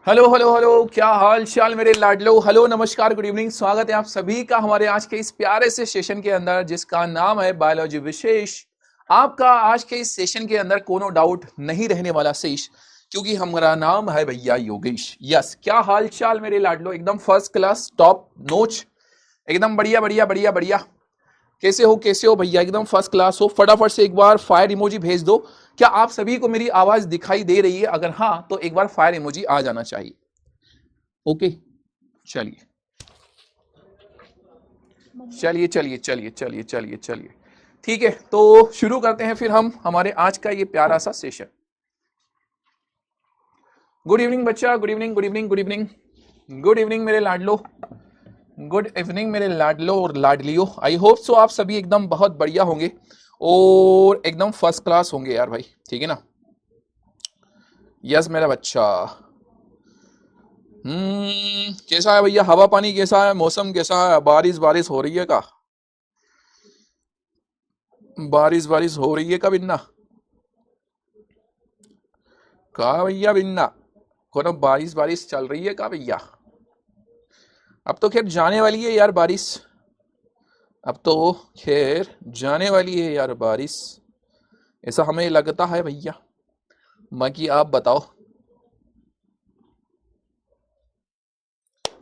Hello hello hello, क्या हाल चाल मेरे लाडलो। हेलो, नमस्कार, गुड इवनिंग। स्वागत है आप सभी का हमारे आज के इस प्यारे से सेशन के अंदर जिसका नाम है बायोलॉजी विशेष। आपका आज के इस सेशन के अंदर कोनो डाउट नहीं रहने वाला शेष, क्योंकि हमारा नाम है भैया योगेश। यस, क्या हाल चाल मेरे लाडलो, एकदम फर्स्ट क्लास, टॉप नोच, एकदम बढ़िया बढ़िया बढ़िया बढ़िया। कैसे हो भैया, एकदम फर्स्ट क्लास हो। फटाफट से एक बार फायर इमोजी भेज दो। क्या आप सभी को मेरी आवाज दिखाई दे रही है? अगर हाँ तो एक बार फायर इमोजी आ जाना चाहिए। ओके, चलिए चलिए चलिए चलिए चलिए चलिए चलिए, ठीक है, तो शुरू करते हैं फिर हम हमारे आज का ये प्यारा सा सेशन। गुड इवनिंग बच्चा, good evening good evening good evening good evening मेरे लाडलो, गुड इवनिंग मेरे लाडलो और लाडलियो। आई होप सो आप सभी एकदम बहुत बढ़िया होंगे और एकदम फर्स्ट क्लास होंगे यार भाई, ठीक है ना। यस मेरा बच्चा। कैसा है भैया, हवा पानी कैसा है, मौसम कैसा है? बारिश बारिश हो रही है का? बारिश बारिश हो रही है का बिन्ना? का भैया बिन्ना, कोनो बारिश बारिश चल रही है का भैया? अब तो खैर जाने वाली है यार बारिश, अब तो खैर जाने वाली है यार बारिश, ऐसा हमें लगता है भैया। बाकी आप बताओ,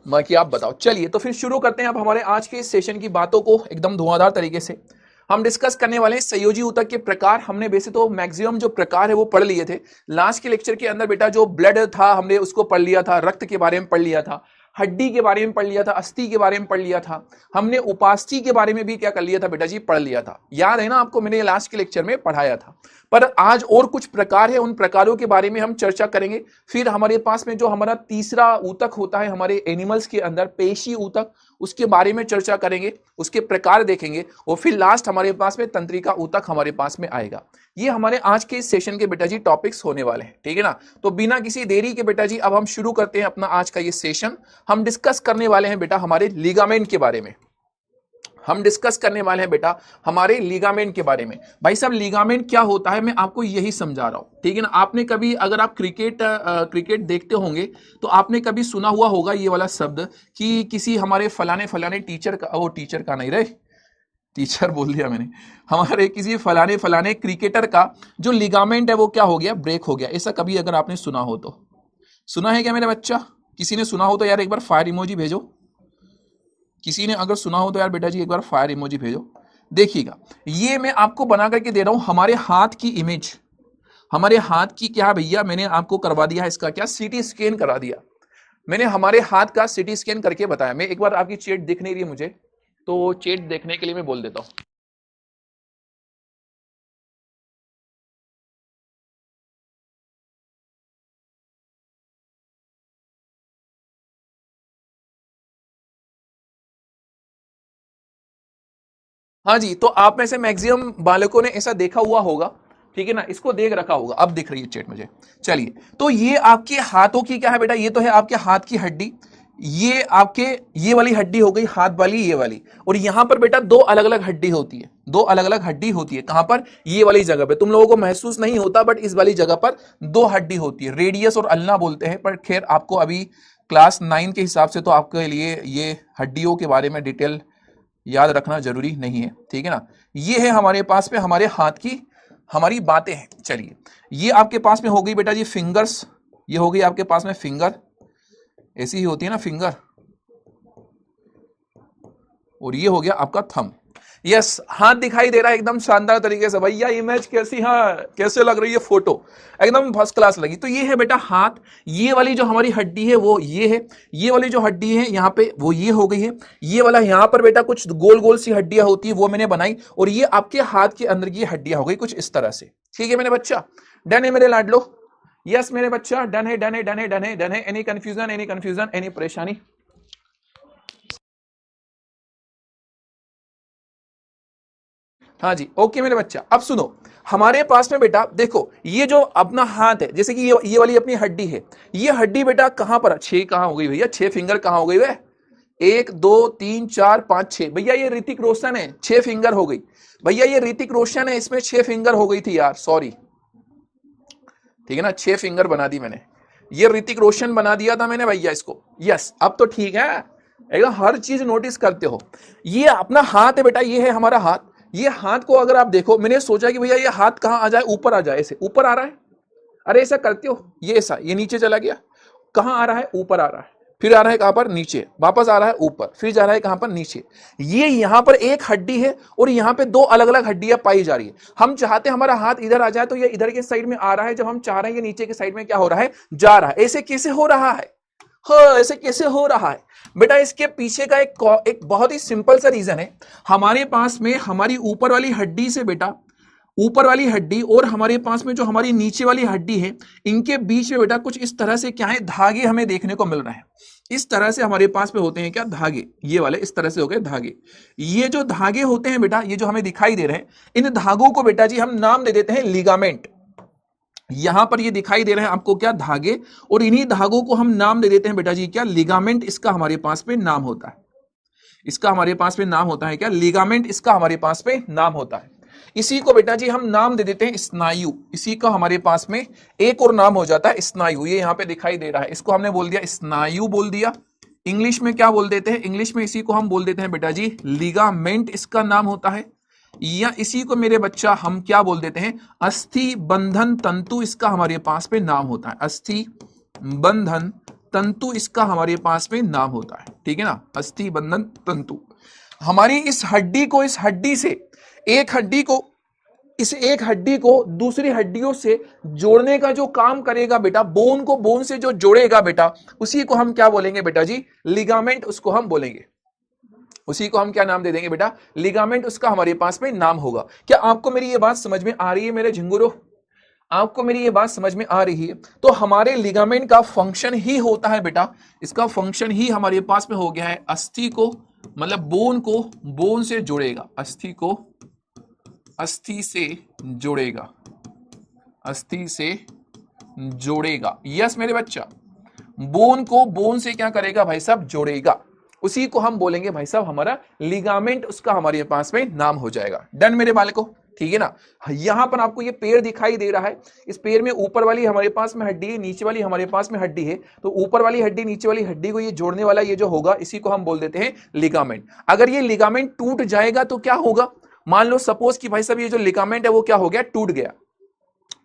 बाकी आप बताओ। चलिए तो फिर शुरू करते हैं अब हमारे आज के इस सेशन की बातों को एकदम धुआंधार तरीके से। हम डिस्कस करने वाले हैं संयोजी ऊतक के प्रकार। हमने वैसे तो मैक्सिमम जो प्रकार है वो पढ़ लिए थे लास्ट के लेक्चर के अंदर बेटा। जो ब्लड था हमने उसको पढ़ लिया था, रक्त के बारे में पढ़ लिया था, हड्डी के बारे में पढ़ लिया था, अस्थि के बारे में पढ़ लिया था, हमने उपास्थि के बारे में भी क्या कर लिया था बेटा जी, पढ़ लिया था। याद है ना आपको, मैंने लास्ट के लेक्चर में पढ़ाया था। पर आज और कुछ प्रकार है, उन प्रकारों के बारे में हम चर्चा करेंगे। फिर हमारे पास में जो हमारा तीसरा ऊतक होता है हमारे एनिमल्स के अंदर, पेशी ऊतक, उसके बारे में चर्चा करेंगे, उसके प्रकार देखेंगे, और फिर लास्ट हमारे पास में तंत्रिका ऊतक हमारे पास में आएगा। ये हमारे आज के इस सेशन के बेटा जी टॉपिक्स होने वाले हैं, ठीक है ना। तो बिना किसी देरी के बेटा जी अब हम शुरू करते हैं अपना आज का ये सेशन। हम डिस्कस करने वाले हैं बेटा हमारे लिगामेंट के बारे में। हम डिस्कस करने वाले हैं बेटा हमारे लिगामेंट के बारे में। भाई साहब, लिगामेंट क्या होता है मैं आपको यही समझा रहा हूं, ठीक है ना। आपने कभी, अगर आप क्रिकेट देखते होंगे तो आपने कभी सुना हुआ होगा ये वाला शब्द कि किसी हमारे फलाने फलाने टीचर का, वो टीचर का नहीं रहे, टीचर बोल दिया मैंने, हमारे किसी फलाने फलाने क्रिकेटर का जो लिगामेंट है वो क्या हो गया, ब्रेक हो गया। ऐसा कभी अगर आपने सुना हो तो, सुना है क्या मेरा बच्चा? किसी ने सुना हो तो यार एक बार फायर इमोजी भेजो। किसी ने अगर सुना हो तो यार बेटा जी एक बार फायर इमोजी भेजो। देखिएगा, ये मैं आपको बना करके दे रहा हूं हमारे हाथ की इमेज। हमारे हाथ की क्या भैया, मैंने आपको करवा दिया इसका क्या, सीटी स्कैन करा दिया मैंने। हमारे हाथ का सीटी स्कैन करके बताया। मैं एक बार, आपकी चेट दिख नहीं रही है मुझे, तो चेट देखने के लिए मैं बोल देता हूं। हाँ जी, तो आप में से मैक्सिमम बालकों ने ऐसा देखा हुआ होगा, ठीक है ना, इसको देख रखा होगा। अब दिख रही है चेट मुझे। चलिए, तो ये आपके हाथों की क्या है बेटा, ये तो है आपके हाथ की हड्डी। ये आपके, ये वाली हड्डी हो गई हाथ वाली, ये वाली। और यहां पर बेटा दो अलग अलग हड्डी होती है, दो अलग अलग हड्डी होती है। कहां पर? ये वाली जगह पे। तुम लोगों को महसूस नहीं होता, बट इस वाली जगह पर दो हड्डी होती है, रेडियस और अल्ना बोलते हैं। पर खैर आपको अभी क्लास 9 के हिसाब से तो आपके लिए ये हड्डियों के बारे में डिटेल याद रखना जरूरी नहीं है, ठीक है ना। ये है हमारे पास में हमारे हाथ की हमारी बातें हैं। चलिए, ये आपके पास में हो गई बेटा जी फिंगर्स, ये हो गई आपके पास में फिंगर, ऐसी ही होती है ना फिंगर। और ये हो गया आपका थंब। यस, हाथ दिखाई दे रहा है एकदम शानदार तरीके से। भैया इमेज कैसी, हाँ कैसे लग रही है फोटो, एकदम फर्स्ट क्लास लगी। तो ये है बेटा हाथ। ये वाली जो हमारी हड्डी है वो ये है, ये वाली जो हड्डी है यहाँ पे वो ये हो गई है। ये वाला यहाँ पर बेटा कुछ गोल गोल सी हड्डियां होती है, वो मैंने बनाई। और ये आपके हाथ के अंदर की हड्डियां हो गई कुछ इस तरह से, ठीक है मेरे बच्चा। डन है मेरे लाडलो? यस मेरे बच्चा, डन है डन है डन है डन है डन है। Any confusion, any confusion, any परेशानी? हाँ जी, ओके मेरे बच्चा। अब सुनो, हमारे पास में बेटा देखो, ये जो अपना हाथ है, जैसे कि ये वाली अपनी हड्डी है, ये हड्डी बेटा कहां पर, छह कहां हो गई भैया, छह फिंगर कहां हो गई वे? एक दो तीन चार पांच छह। भैया ये ऋतिक रोशन है, छह फिंगर हो गई। भैया ये ऋतिक रोशन है, इसमें छह फिंगर हो गई थी यार, सॉरी, ठीक है ना, छह फिंगर बना दी मैंने। ये ऋतिक रोशन बना दिया था मैंने भैया इसको। यस, अब तो ठीक है, एकदम हर चीज नोटिस करते हो। ये अपना हाथ है बेटा, ये है हमारा हाथ। ये हाथ को अगर आप देखो, मैंने सोचा कि भैया ये हाथ कहां आ जाए, ऊपर आ जाए, ऐसे ऊपर आ रहा है। अरे ऐसा करते हो, ये ऐसा, ये नीचे चला गया, कहां आ रहा है, ऊपर आ रहा है, फिर आ रहा है कहां पर, नीचे, वापस आ रहा है ऊपर, फिर जा रहा है कहां पर, नीचे। ये यहां पर एक हड्डी है और यहां पे दो अलग अलग हड्डियां पाई जा रही है। हम चाहते हैं हमारा हाथ इधर आ जाए, तो ये इधर के साइड में आ रहा है, जब हम चाह रहे हैं ये नीचे के साइड में क्या हो रहा है, जा रहा है। ऐसे कैसे हो रहा है, हाँ ऐसे कैसे हो रहा है बेटा? इसके पीछे का एक बहुत ही सिंपल सा रीजन है। हमारे पास में हमारी ऊपर वाली हड्डी से बेटा, ऊपर वाली हड्डी और हमारे पास में जो हमारी नीचे वाली हड्डी है, इनके बीच में बेटा कुछ इस तरह से क्या है, धागे हमें देखने को मिल रहे हैं। इस तरह से हमारे पास में होते हैं क्या, धागे, ये वाले इस तरह से हो गए धागे। ये जो धागे होते हैं बेटा, ये जो हमें दिखाई दे रहे हैं, इन धागों को बेटा जी हम नाम दे देते हैं लिगामेंट। यहां पर ये दिखाई दे रहे हैं आपको क्या, धागे, और इन्हीं धागों को हम नाम दे देते हैं बेटा जी क्या, लिगामेंट। इसका हमारे पास में नाम होता है, इसका हमारे पास में नाम होता है क्या, लिगामेंट, इसका हमारे पास में नाम होता है। इसी को बेटा जी हम नाम दे देते हैं स्नायु। इसी का हमारे पास में एक और नाम हो जाता है स्नायु। ये यहां पे दिखाई दे रहा है, इसको हमने बोल दिया स्नायु बोल दिया। इंग्लिश में क्या बोल देते हैं, इंग्लिश में इसी को हम बोल देते हैं बेटा जी लिगामेंट, इसका नाम होता है। या इसी को मेरे बच्चा हम क्या बोल देते हैं, अस्थि बंधन तंतु, इसका हमारे पास में नाम होता है। अस्थि बंधन तंतु इसका हमारे पास में नाम होता है, ठीक है ना, अस्थि बंधन तंतु। हमारी इस हड्डी को, इस हड्डी से एक हड्डी को, इस एक हड्डी को दूसरी हड्डियों से जोड़ने का जो काम करेगा बेटा, बोन को बोन से जो जोड़ेगा बेटा, उसी को हम क्या बोलेंगे बेटा जी, लिगामेंट, उसको हम बोलेंगे। उसी को हम क्या नाम दे देंगे बेटा, लिगामेंट, उसका हमारे पास में नाम होगा। क्या आपको मेरी ये बात समझ में आ रही है मेरे झिंगुरों? आपको मेरी ये बात समझ में आ रही है? तो हमारे लिगामेंट का फंक्शन ही होता है बेटा, इसका फंक्शन ही हमारे पास में हो गया है, अस्थि को मतलब बोन को बोन से जोड़ेगा, अस्थि को अस्थि से जोड़ेगा, अस्थि से जोड़ेगा। यस मेरे बच्चा, बोन को बोन से क्या करेगा भाई साहब, जोड़ेगा। उसी को हम बोलेंगे भाई साहब हमारा लिगामेंट, उसका हमारे पास में नाम हो जाएगा। डन मेरे बालकों, ठीक है ना। यहां पर आपको ये पैर दिखाई दे रहा है, इस पैर में ऊपर वाली हमारे पास में हड्डी है, नीचे वाली हमारे पास में हड्डी है। तो ऊपर वाली हड्डी नीचे वाली हड्डी को ये जोड़ने वाला ये जो होगा, इसी को हम बोल देते हैं लिगामेंट। अगर ये लिगामेंट टूट जाएगा तो क्या होगा, मान लो सपोज कि भाई साहब ये जो लिगामेंट है वो क्या हो गया, टूट गया।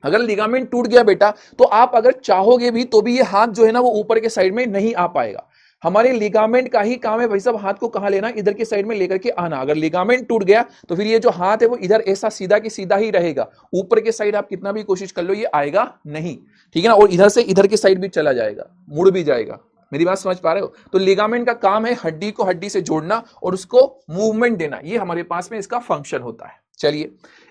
अगर लिगामेंट टूट गया बेटा, तो आप अगर चाहोगे भी तो भी ये हाथ जो है ना वो ऊपर के साइड में नहीं आ पाएगा। हमारे लिगामेंट का ही काम है भाई साहब हाथ को कहां लेना, इधर के साइड में लेकर के आना। अगर लिगामेंट टूट गया तो फिर ये जो हाथ है वो इधर ऐसा सीधा की सीधा ही रहेगा, ऊपर के साइड आप कितना भी कोशिश कर लो ये आएगा नहीं, ठीक है ना। और इधर से इधर के साइड भी चला जाएगा, मुड़ भी जाएगा। मेरी बात समझ पा रहे हो? तो लिगामेंट का काम है हड्डी को हड्डी से जोड़ना और उसको मूवमेंट देना, ये हमारे पास में इसका फंक्शन होता है। चलिए,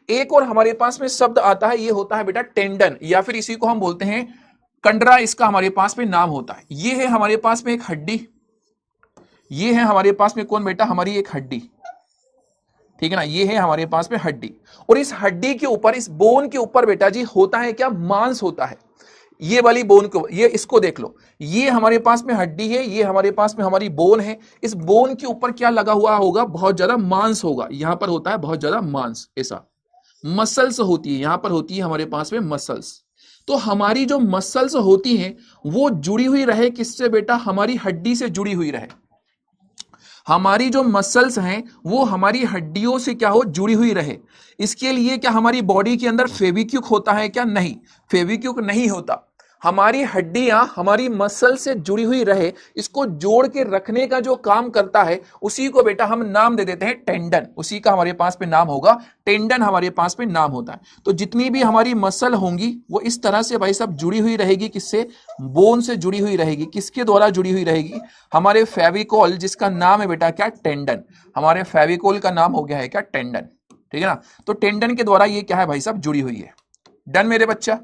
एक और हमारे पास में शब्द आता है, ये होता है बेटा टेंडन, या फिर इसी को हम बोलते हैं कंडरा, इसका हमारे पास में नाम होता है। ये है हमारे पास में एक हड्डी, ये है हमारे पास में कौन बेटा, हमारी एक हड्डी, ठीक है ना। ये है हमारे पास में हड्डी, और इस हड्डी के ऊपर, इस बोन के ऊपर बेटा जी होता है क्या, मांस होता है। ये वाली बोन को, ये इसको देख लो, ये हमारे पास में हड्डी है, ये हमारे पास में हमारी बोन है। इस बोन के ऊपर क्या लगा हुआ होगा, बहुत ज्यादा मांस होगा। यहां पर होता है बहुत ज्यादा मांस, ऐसा मसल्स होती है, यहां पर होती है हमारे पास में मसल्स। तो हमारी जो मसल्स होती हैं वो जुड़ी हुई रहे किससे बेटा, हमारी हड्डी से जुड़ी हुई रहे। हमारी जो मसल्स हैं वो हमारी हड्डियों से क्या हो, जुड़ी हुई रहे। इसके लिए क्या हमारी बॉडी के अंदर फेविक्विक होता है क्या, नहीं, फेविक्विक नहीं होता। हमारी हड्डियां हमारी मसल से जुड़ी हुई रहे, इसको जोड़ के रखने का जो काम करता है उसी को बेटा हम नाम दे देते हैं टेंडन। उसी का हमारे पास में नाम होगा टेंडन, हमारे पास में नाम होता है। तो जितनी भी हमारी मसल होंगी वो इस तरह से भाई साहब जुड़ी हुई रहेगी, किससे, बोन से जुड़ी हुई रहेगी। किसके द्वारा जुड़ी हुई रहेगी, हमारे फेविकोल, जिसका नाम है बेटा क्या, टेंडन। हमारे फेविकोल का नाम हो गया है क्या, टेंडन, ठीक है ना। तो टेंडन के द्वारा ये क्या है भाई साहब, जुड़ी हुई है। डन मेरे बच्चा,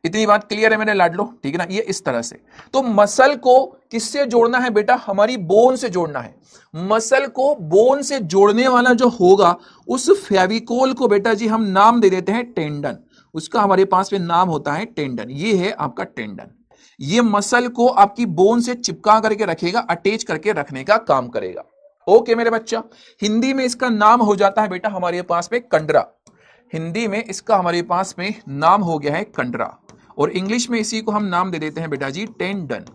इतनी बात क्लियर है मेरे लाडलो, ठीक है ना। ये इस तरह से, तो मसल को किससे जोड़ना है बेटा, हमारी बोन से जोड़ना है। मसल को बोन से जोड़ने वाला जो होगा उस फेविकोल को बेटा जी हम नाम दे देते हैं टेंडन। उसका हमारे पास में नाम होता है टेंडन। ये है आपका टेंडन, ये मसल को आपकी बोन से चिपका करके रखेगा, अटैच करके रखने का काम करेगा। ओके मेरे बच्चा, हिंदी में इसका नाम हो जाता है बेटा हमारे पास में कंडरा। हिंदी में इसका हमारे पास में नाम हो गया है कंडरा। और इंग्लिश में इसी को हम नाम दे देते हैं बेटा जी टेंडन।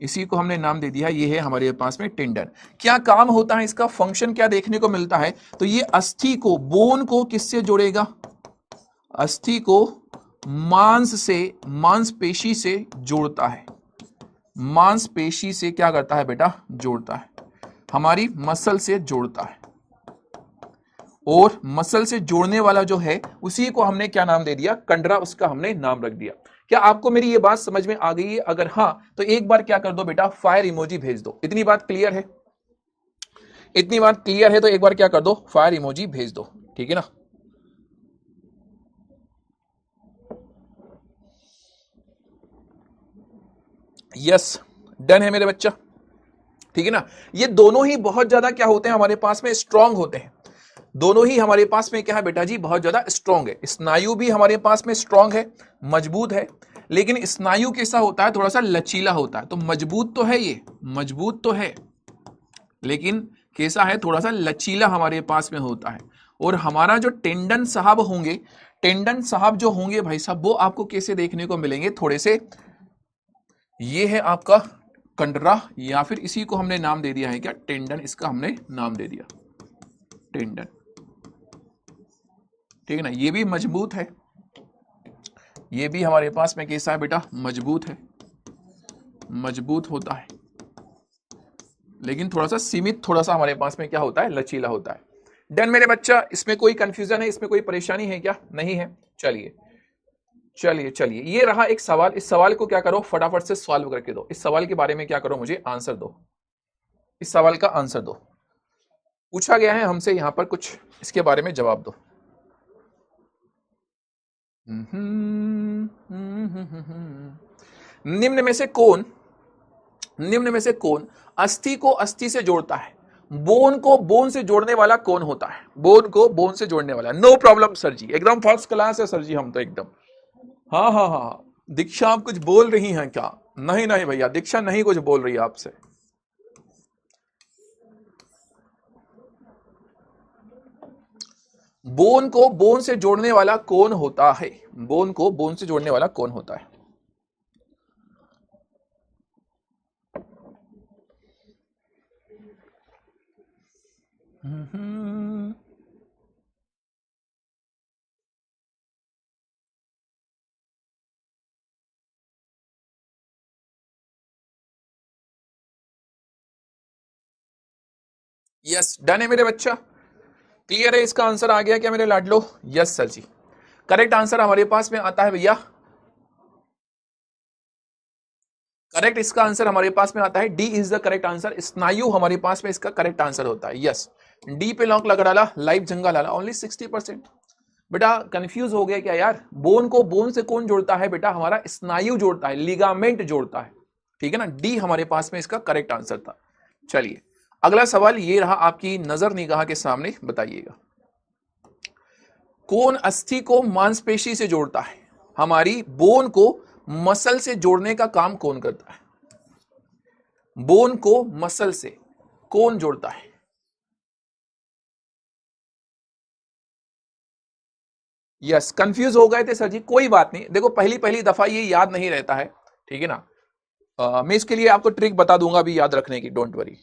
इसी को हमने नाम दे दिया, ये है हमारे पास में टेंडन। क्या काम होता है इसका, फंक्शन क्या देखने को मिलता है, तो ये अस्थि को, बोन को किससे जोड़ेगा, अस्थि को मांस से, मांसपेशी से जोड़ता है। मांसपेशी से क्या करता है बेटा, जोड़ता है, हमारी मसल से जोड़ता है। और मसल से जोड़ने वाला जो है उसी को हमने क्या नाम दे दिया, कंडरा, उसका हमने नाम रख दिया। क्या आपको मेरी ये बात समझ में आ गई है? अगर हां तो एक बार क्या कर दो बेटा, फायर इमोजी भेज दो। इतनी बात क्लियर है? इतनी बात क्लियर है तो एक बार क्या कर दो, फायर इमोजी भेज दो, ठीक है ना। यस, डन है मेरे बच्चा, ठीक है ना। ये दोनों ही बहुत ज्यादा क्या होते हैं हमारे पास में, स्ट्रांग होते हैं। दोनों ही हमारे पास में क्या है बेटा जी, बहुत ज्यादा स्ट्रांग है। स्नायु भी हमारे पास में स्ट्रांग है, मजबूत है, लेकिन स्नायु कैसा होता है, थोड़ा सा लचीला होता है। तो मजबूत तो है, ये मजबूत तो है, लेकिन कैसा है, थोड़ा सा लचीला हमारे पास में होता है। और हमारा जो टेंडन साहब होंगे, टेंडन साहब जो होंगे भाई साहब, वो आपको कैसे देखने को मिलेंगे, थोड़े से, ये है आपका कंडरा, या फिर इसी को हमने नाम दे दिया है क्या, टेंडन, इसका हमने नाम दे दिया टेंडन, ठीक है ना। ये भी मजबूत है, ये भी हमारे पास में कैसा है बेटा, मजबूत है, मजबूत होता है, लेकिन थोड़ा सा सीमित, थोड़ा सा हमारे पास में क्या होता है, लचीला होता है। डन मेरे बच्चा, इसमें कोई कंफ्यूजन है, इसमें कोई परेशानी है क्या, नहीं है? चलिए चलिए चलिए, ये रहा एक सवाल। इस सवाल को क्या करो, फटाफट से सॉल्व करके दो। इस सवाल के बारे में क्या करो, मुझे आंसर दो, इस सवाल का आंसर दो। पूछा गया है हमसे यहां पर कुछ, इसके बारे में जवाब दो। निम्न में से कौन, निम्न में से कौन अस्थि को अस्थि से जोड़ता है, बोन को बोन से जोड़ने वाला कौन होता है, बोन को बोन से जोड़ने वाला। नो प्रॉब्लम सर जी, एकदम फर्स्ट क्लास है सर जी, हम तो एकदम, हाँ हाँ हाँ। दीक्षा आप कुछ बोल रही हैं क्या? नहीं नहीं भैया, दीक्षा नहीं कुछ बोल रही है आपसे। बोन को बोन से जोड़ने वाला कौन होता है, बोन को बोन से जोड़ने वाला कौन होता है? यस, डन है मेरे बच्चा, क्लियर है, इसका आंसर आ गया क्या मेरे लाडलो? यस सर जी, करेक्ट आंसर हमारे पास में आता है भैया, करेक्ट इसका आंसर हमारे पास में आता है, D is the correct answer. स्नायु हमारे पास में इसका करेक्ट आंसर होता है। यस, डी पे लॉक लगा डाला, लाइव जंगा लाला, ओनली 60%। बेटा कंफ्यूज हो गया क्या यार, बोन को बोन से कौन जोड़ता है बेटा, हमारा स्नायु जोड़ता है, लिगामेंट जोड़ता है, ठीक है ना। डी हमारे पास में इसका करेक्ट आंसर था। चलिए अगला सवाल ये रहा आपकी नजर निगाह के सामने, बताइएगा कौन अस्थि को मांसपेशी से जोड़ता है, हमारी बोन को मसल से जोड़ने का काम कौन करता है, बोन को मसल से कौन जोड़ता है? यस, कंफ्यूज हो गए थे सर जी, कोई बात नहीं, देखो पहली पहली दफा ये याद नहीं रहता है, ठीक है ना। मैं इसके लिए आपको ट्रिक बता दूंगा अभी याद रखने की, डोंट वरी।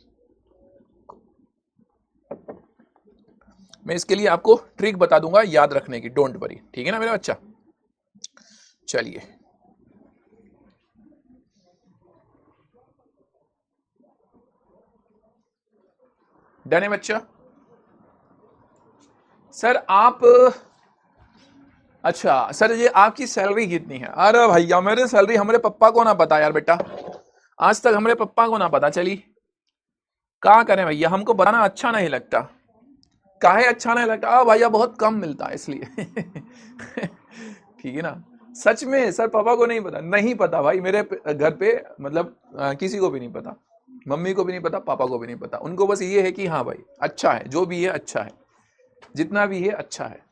मैं इसके लिए आपको ट्रिक बता दूंगा याद रखने की, डोंट वरी, ठीक है ना मेरा बच्चा। चलिए डन है बच्चा। सर आप, अच्छा सर ये आपकी सैलरी कितनी है? अरे भैया मेरी सैलरी हमारे पप्पा को ना पता यार बेटा, आज तक हमारे पप्पा को ना पता चली। क्या करें भैया, हमको बताना अच्छा नहीं लगता। काहे अच्छा नहीं लगता? भैया बहुत कम मिलता है इसलिए ठीक है ना। सच में सर पापा को नहीं पता, नहीं पता भाई, मेरे घर पे मतलब किसी को भी नहीं पता, मम्मी को भी नहीं पता, पापा को भी नहीं पता। उनको बस ये है कि हाँ भाई अच्छा है, जो भी है अच्छा है, जितना भी है अच्छा है।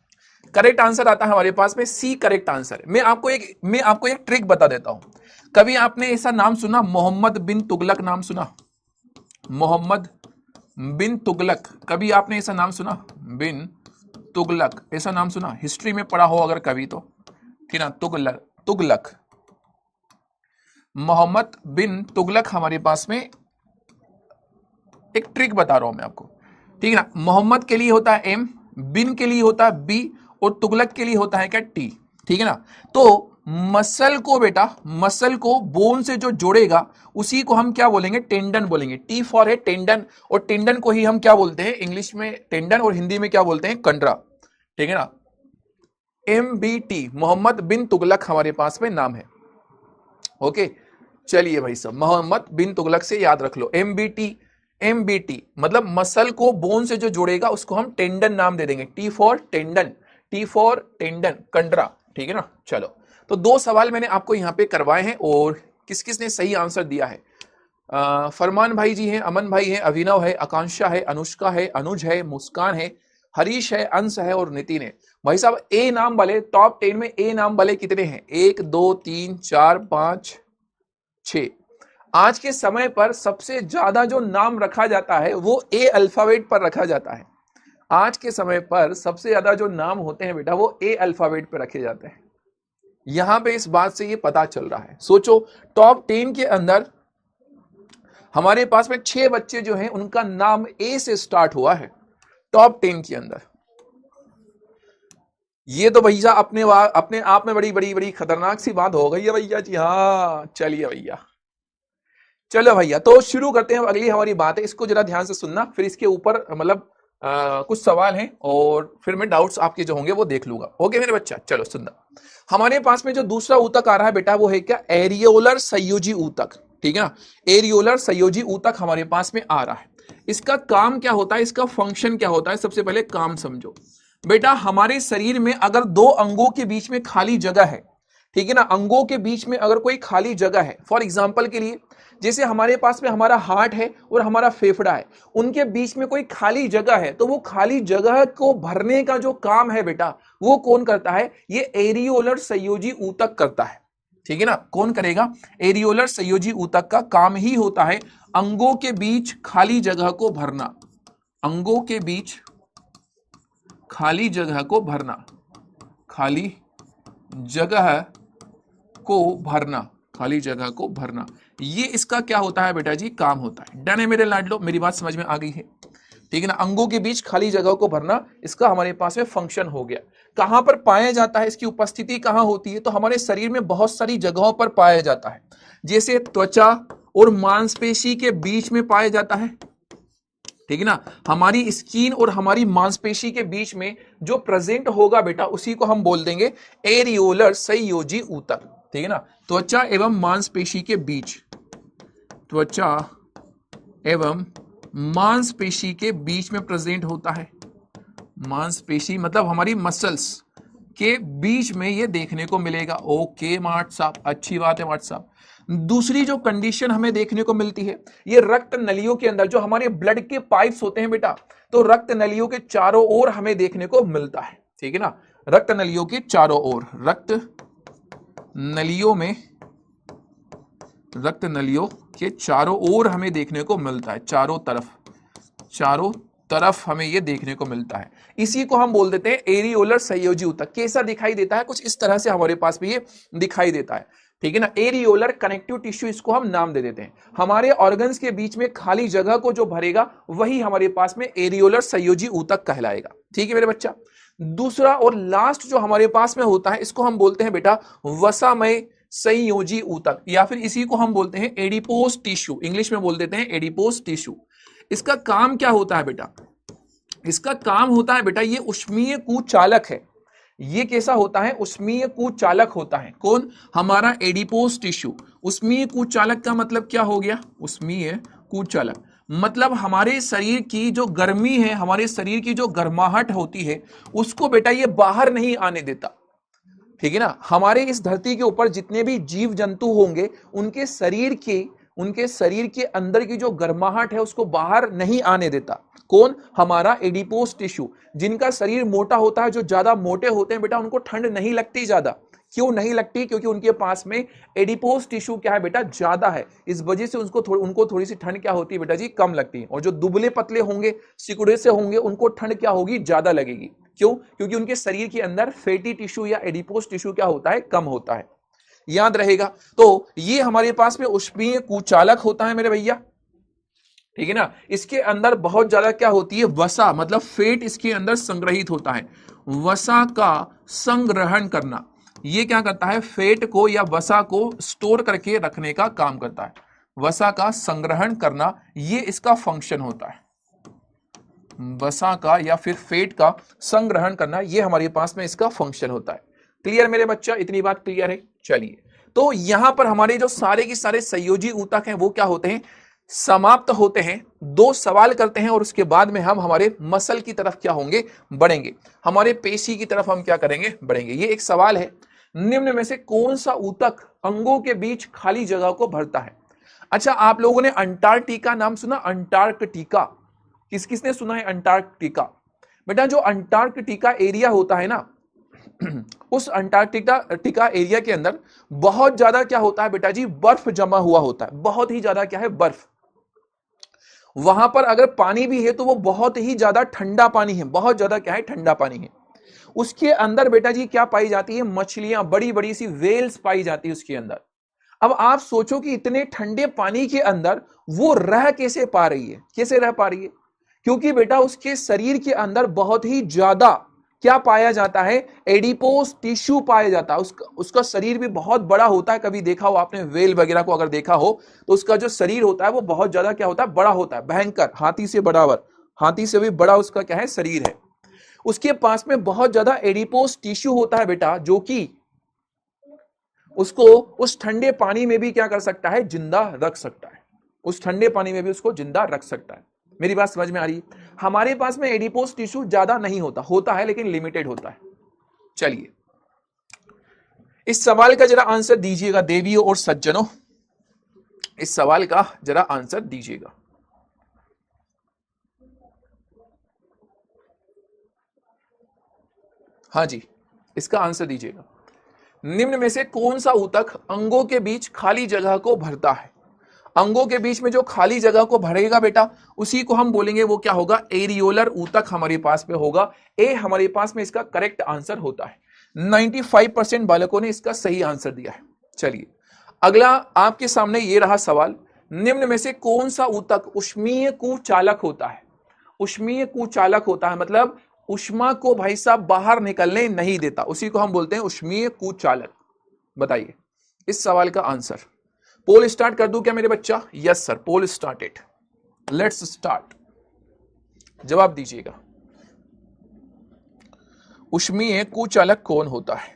करेक्ट आंसर आता है हमारे पास में सी, करेक्ट आंसर। मैं आपको एक ट्रिक बता देता हूं। कभी आपने ऐसा नाम सुना, मोहम्मद बिन तुगलक नाम सुना? मोहम्मद बिन तुगलक, कभी आपने ऐसा नाम सुना? बिन तुगलक, ऐसा नाम सुना? हिस्ट्री में पढ़ा हो अगर कभी तो, ठीक ना, तुगलक, तुगलक, मोहम्मद बिन तुगलक हमारे पास में, एक ट्रिक बता रहा हूं मैं आपको, ठीक है ना। मोहम्मद के लिए होता है एम, बिन के लिए होता है बी, और तुगलक के लिए होता है क्या, टी, ठीक है ना। तो मसल को बेटा, मसल को बोन से जो जोड़ेगा उसी को हम क्या बोलेंगे, टेंडन बोलेंगे। टी फॉर है टेंडन, और टेंडन को ही हम क्या बोलते हैं इंग्लिश में टेंडन, और हिंदी में क्या बोलते हैं, कंडरा, ठीक है ना। MBT, मोहम्मद बिन तुगलक हमारे पास में नाम है। ओके, चलिए भाई सब, मोहम्मद बिन तुगलक से याद रख लो MBT। MBT मतलब मसल को बोन से जो जोड़ेगा उसको हम टेंडन नाम दे देंगे। T for tendon, T for tendon, कंडरा, ठीक है ना। चलो, तो 2 सवाल मैंने आपको यहां पे करवाए हैं, और किस किस ने सही आंसर दिया है। फरमान भाई जी हैं, अमन भाई हैं, अभिनव है, आकांक्षा है, अनुष्का है, अनुज है, मुस्कान है, हरीश है, अंश है, और नितिन है। भाई साहब ए नाम वाले टॉप 10 में ए नाम वाले कितने हैं, 1 2 3 4 5 6। आज के समय पर सबसे ज्यादा जो नाम रखा जाता है वो ए अल्फाबेट पर रखा जाता है। आज के समय पर सबसे ज्यादा जो नाम होते हैं बेटा वो ए अल्फाबेट पर रखे जाते हैं। यहां पे इस बात से ये पता चल रहा है। सोचो, टॉप 10 के अंदर हमारे पास में 6 बच्चे जो हैं उनका नाम ए से स्टार्ट हुआ है टॉप 10 के अंदर। ये तो भैया अपने आप में बड़ी बड़ी बड़ी खतरनाक सी बात हो गई है भैया जी। हाँ चलिए भैया, चलो भैया, तो शुरू करते हैं अगली हमारी बात है। इसको जरा ध्यान से सुनना, फिर इसके ऊपर मतलब कुछ सवाल हैं और फिर मैं डाउट्स आपके जो होंगे वो देख लूंगा। ओके मेरे बच्चा, चलो सुनना। हमारे पास में जो दूसरा ऊतक आ रहा है बेटा वो है क्या, एरियोलर संयोजी ऊतक, ठीक है ना। एरियोलर संयोजी ऊतक हमारे पास में आ रहा है। इसका काम क्या होता है, इसका फंक्शन क्या होता है, सबसे पहले काम समझो बेटा। हमारे शरीर में अगर 2 अंगों के बीच में खाली जगह है, ठीक है ना, अंगों के बीच में अगर कोई खाली जगह है, फॉर एग्जाम्पल के लिए जैसे हमारे पास में हमारा हार्ट है और हमारा फेफड़ा है, उनके बीच में कोई खाली जगह है, तो वो खाली जगह को भरने का जो काम है बेटा वो कौन करता है, ये एरियोलर संयोजी ऊतक करता है, ठीक है ना। कौन करेगा, एरियोलर संयोजी ऊतक का काम ही होता है अंगों के बीच खाली जगह को भरना, अंगों के बीच खाली जगह को भरना, खाली जगह को भरना, खाली जगह को भरना, ये इसका क्या होता है बेटा जी, काम होता है। डन है मेरे लाडलो, मेरी बात समझ में आ गई है, ठीक है ना। अंगों के बीच खाली जगह को भरना इसका हमारे पास में फंक्शन हो गया। कहां पर पाया जाता है, इसकी उपस्थिति कहां होती है, तो हमारे शरीर में बहुत सारी जगहों पर पाया जाता है। जैसे त्वचा और मांसपेशी के बीच में पाया जाता है, ठीक है ना। हमारी स्किन और हमारी मांसपेशी के बीच में जो प्रेजेंट होगा बेटा उसी को हम बोल देंगे एरियोलर संयोजी ऊतक, ठीक है ना। त्वचा एवं मांसपेशी के बीच, त्वचा एवं मांसपेशी के बीच में प्रेजेंट होता है, मांसपेशी मतलब हमारी मसल्स के बीच में ये देखने को मिलेगा। ओके मार्ट साहब, अच्छी बात है मार्ट साहब। दूसरी जो कंडीशन हमें देखने को मिलती है, ये रक्त नलियों के अंदर जो हमारे ब्लड के पाइप्स होते हैं बेटा, तो रक्त नलियों के चारों ओर हमें देखने को मिलता है, ठीक है ना। रक्त नलियों के चारों ओर, रक्त नलियों में, रक्त नलियों के चारों ओर हमें देखने को मिलता है, चारों तरफ, चारों तरफ हमें यह देखने को मिलता है। इसी को हम बोल देते हैं एरियोलर संयोजी ऊतक। कैसा दिखाई देता है, कुछ इस तरह से हमारे पास भी ये दिखाई देता है, ठीक है ना। एरियोलर कनेक्टिव टिश्यू इसको हम नाम दे देते हैं। हमारे ऑर्गन्स के बीच में खाली जगह को जो भरेगा वही हमारे पास में एरियोलर संयोजी ऊतक कहलाएगा, ठीक है मेरे बच्चा। दूसरा और लास्ट जो हमारे पास में होता है इसको हम बोलते हैं बेटा वसामय संयोजी ऊतक, या फिर इसी को हम बोलते हैं एडिपोस टिश्यू, इंग्लिश में बोल देते हैं एडिपोस टिश्यू। इसका काम क्या होता है बेटा, इसका काम होता है बेटा ये उष्मीय कुचालक है। ये कैसा होता है, उष्मीय कुचालक होता है। कौन, हमारा एडिपोस टिश्यू। उष्मीय कुचालक का मतलब क्या हो गया, उष्मीय कुचालक मतलब हमारे शरीर की जो गर्मी है, हमारे शरीर की जो गर्माहट होती है उसको बेटा ये बाहर नहीं आने देता, ठीक है ना। हमारे इस धरती के ऊपर जितने भी जीव जंतु होंगे उनके शरीर के अंदर की जो गर्माहट है उसको बाहर नहीं आने देता। कौन, हमारा एडिपोस टिश्यू। जिनका शरीर मोटा होता है, जो ज्यादा मोटे होते हैं बेटा, उनको ठंड नहीं लगती ज्यादा। क्यों नहीं लगती, क्योंकि उनके पास में एडिपोस टिश्यू क्या है बेटा, ज्यादा है। इस वजह से उनको थोड़ी सी ठंड क्या होती है बेटा जी, कम लगती है। और जो दुबले पतले होंगे, सिकुड़े से होंगे, उनको ठंड क्या होगी, ज्यादा लगेगी। क्यों, क्योंकि उनके शरीर के अंदर फैटी टिश्यू या एडिपोस टिश्यू क्या होता है, कम होता है। याद रहेगा। तो ये हमारे पास में ऊष्मीय कुचालक होता है मेरे भैया, ठीक है ना। इसके अंदर बहुत ज्यादा क्या होती है, वसा, मतलब फेट इसके अंदर संग्रहित होता है। वसा का संग्रहण करना, ये क्या करता है, फेट को या वसा को स्टोर करके रखने का काम करता है। वसा का संग्रहण करना, ये इसका फंक्शन होता है। वसा का या फिर फेट का संग्रहण करना, ये हमारे पास में इसका फंक्शन होता है। क्लियर मेरे बच्चा, इतनी बात क्लियर है। चलिए, तो यहां पर हमारे जो सारे के सारे संयोजी ऊतक हैं वो क्या होते हैं, समाप्त होते हैं। दो सवाल करते हैं और उसके बाद में हम हमारे मसल की तरफ क्या होंगे, बढ़ेंगे, हमारे पेशी की तरफ हम क्या करेंगे, बढ़ेंगे। ये एक सवाल है, निम्न में से कौन सा ऊतक अंगों के बीच खाली जगह को भरता है। अच्छा, आप लोगों ने अंटार्कटिका नाम सुना, अंटार्कटिका, किस किसने सुना है अंटार्कटिका। बेटा जो अंटार्कटिका एरिया होता है ना, उस अंटार्कटिका एरिया के अंदर बहुत ज्यादा क्या होता है बेटा जी, बर्फ जमा हुआ होता है, बहुत ही ज्यादा क्या है, बर्फ। वहां पर अगर पानी भी है तो वो बहुत ही ज्यादा ठंडा पानी है, बहुत ज्यादा क्या है, ठंडा पानी है। उसके अंदर बेटा जी क्या पाई जाती है, मछलियां, बड़ी बड़ी सी वेल्स पाई जाती है उसके अंदर। अब आप सोचो कि इतने ठंडे पानी के अंदर वो रह कैसे पा रही है, कैसे रह पा रही है, क्योंकि बेटा उसके शरीर के अंदर बहुत ही ज्यादा क्या पाया जाता है, एडिपोस टिश्यू पाया जाता है। उसका शरीर भी बहुत बड़ा होता है। कभी देखा हो आपने वेल वगैरह को, अगर देखा हो तो उसका जो शरीर होता है वो बहुत ज्यादा क्या होता है, बड़ा होता है, भयंकर, हाथी से बराबर, हाथी से भी बड़ा उसका क्या है, शरीर है। उसके पास में बहुत ज्यादा एडिपोस टिश्यू होता है बेटा, जो कि उसको उस ठंडे पानी में भी क्या कर सकता है, जिंदा रख सकता है। उस ठंडे पानी में भी उसको जिंदा रख सकता है। मेरी बात समझ में आ रही है। हमारे पास में एडिपोस टिश्यू ज्यादा नहीं होता, होता है लेकिन लिमिटेड होता है। चलिए, इस सवाल का जरा आंसर दीजिएगा देवियों और सज्जनों, इस सवाल का जरा आंसर दीजिएगा। हाँ जी, इसका आंसर दीजिएगा। निम्न में से कौन सा ऊतक अंगों के बीच खाली जगह को भरता है। अंगों के बीच में जो खाली जगह को भरेगा बेटा, उसी को हम बोलेंगे, वो क्या होगा, एरियोलर ऊतक हमारे पास में होगा। ए हमारे पास में इसका करेक्ट आंसर होता है। 95% बालकों ने इसका सही आंसर दिया है। चलिए, अगला आपके सामने ये रहा सवाल, निम्न में से कौन सा ऊतक ऊष्मीय कुचालक होता है। ऊष्मीय कुचालक होता है मतलब ऊष्मा को भाई साहब बाहर निकलने नहीं देता, उसी को हम बोलते हैं ऊष्मीय कुचालक। बताइए इस सवाल का आंसर। पोल स्टार्ट कर दूं क्या मेरे बच्चा? Yes sir, poll started, let's start. जवाब दीजिएगा, ऊष्मीय कुचालक कौन होता है?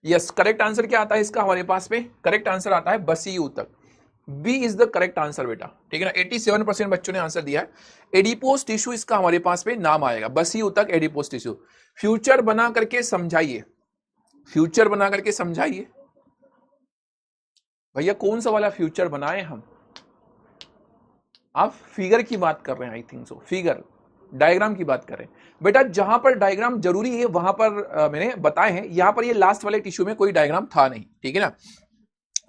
यस, करेक्ट आंसर क्या आता है इसका हमारे पास में? करेक्ट आंसर आता है बसी ऊतक। B is the correct answer बेटा, ठीक है ना। 87% बच्चों ने आंसर दिया है। एडिपोस टिश्यू इसका हमारे पास में नाम आएगा, बसी ऊतक, एडिपोस टिश्यू। फ्यूचर बना करके समझाइए, फ्यूचर बना करके समझाइए भैया। कौन सा वाला फ्यूचर बनाए हम? आप फिगर की बात कर रहे हैं, I think so, figure, diagram की बात कर रहे हैं बेटा। जहां पर डायग्राम जरूरी है वहां पर मैंने बताए हैं। यहां पर ये लास्ट वाले टिश्यू में कोई डायग्राम था नहीं, ठीक है ना।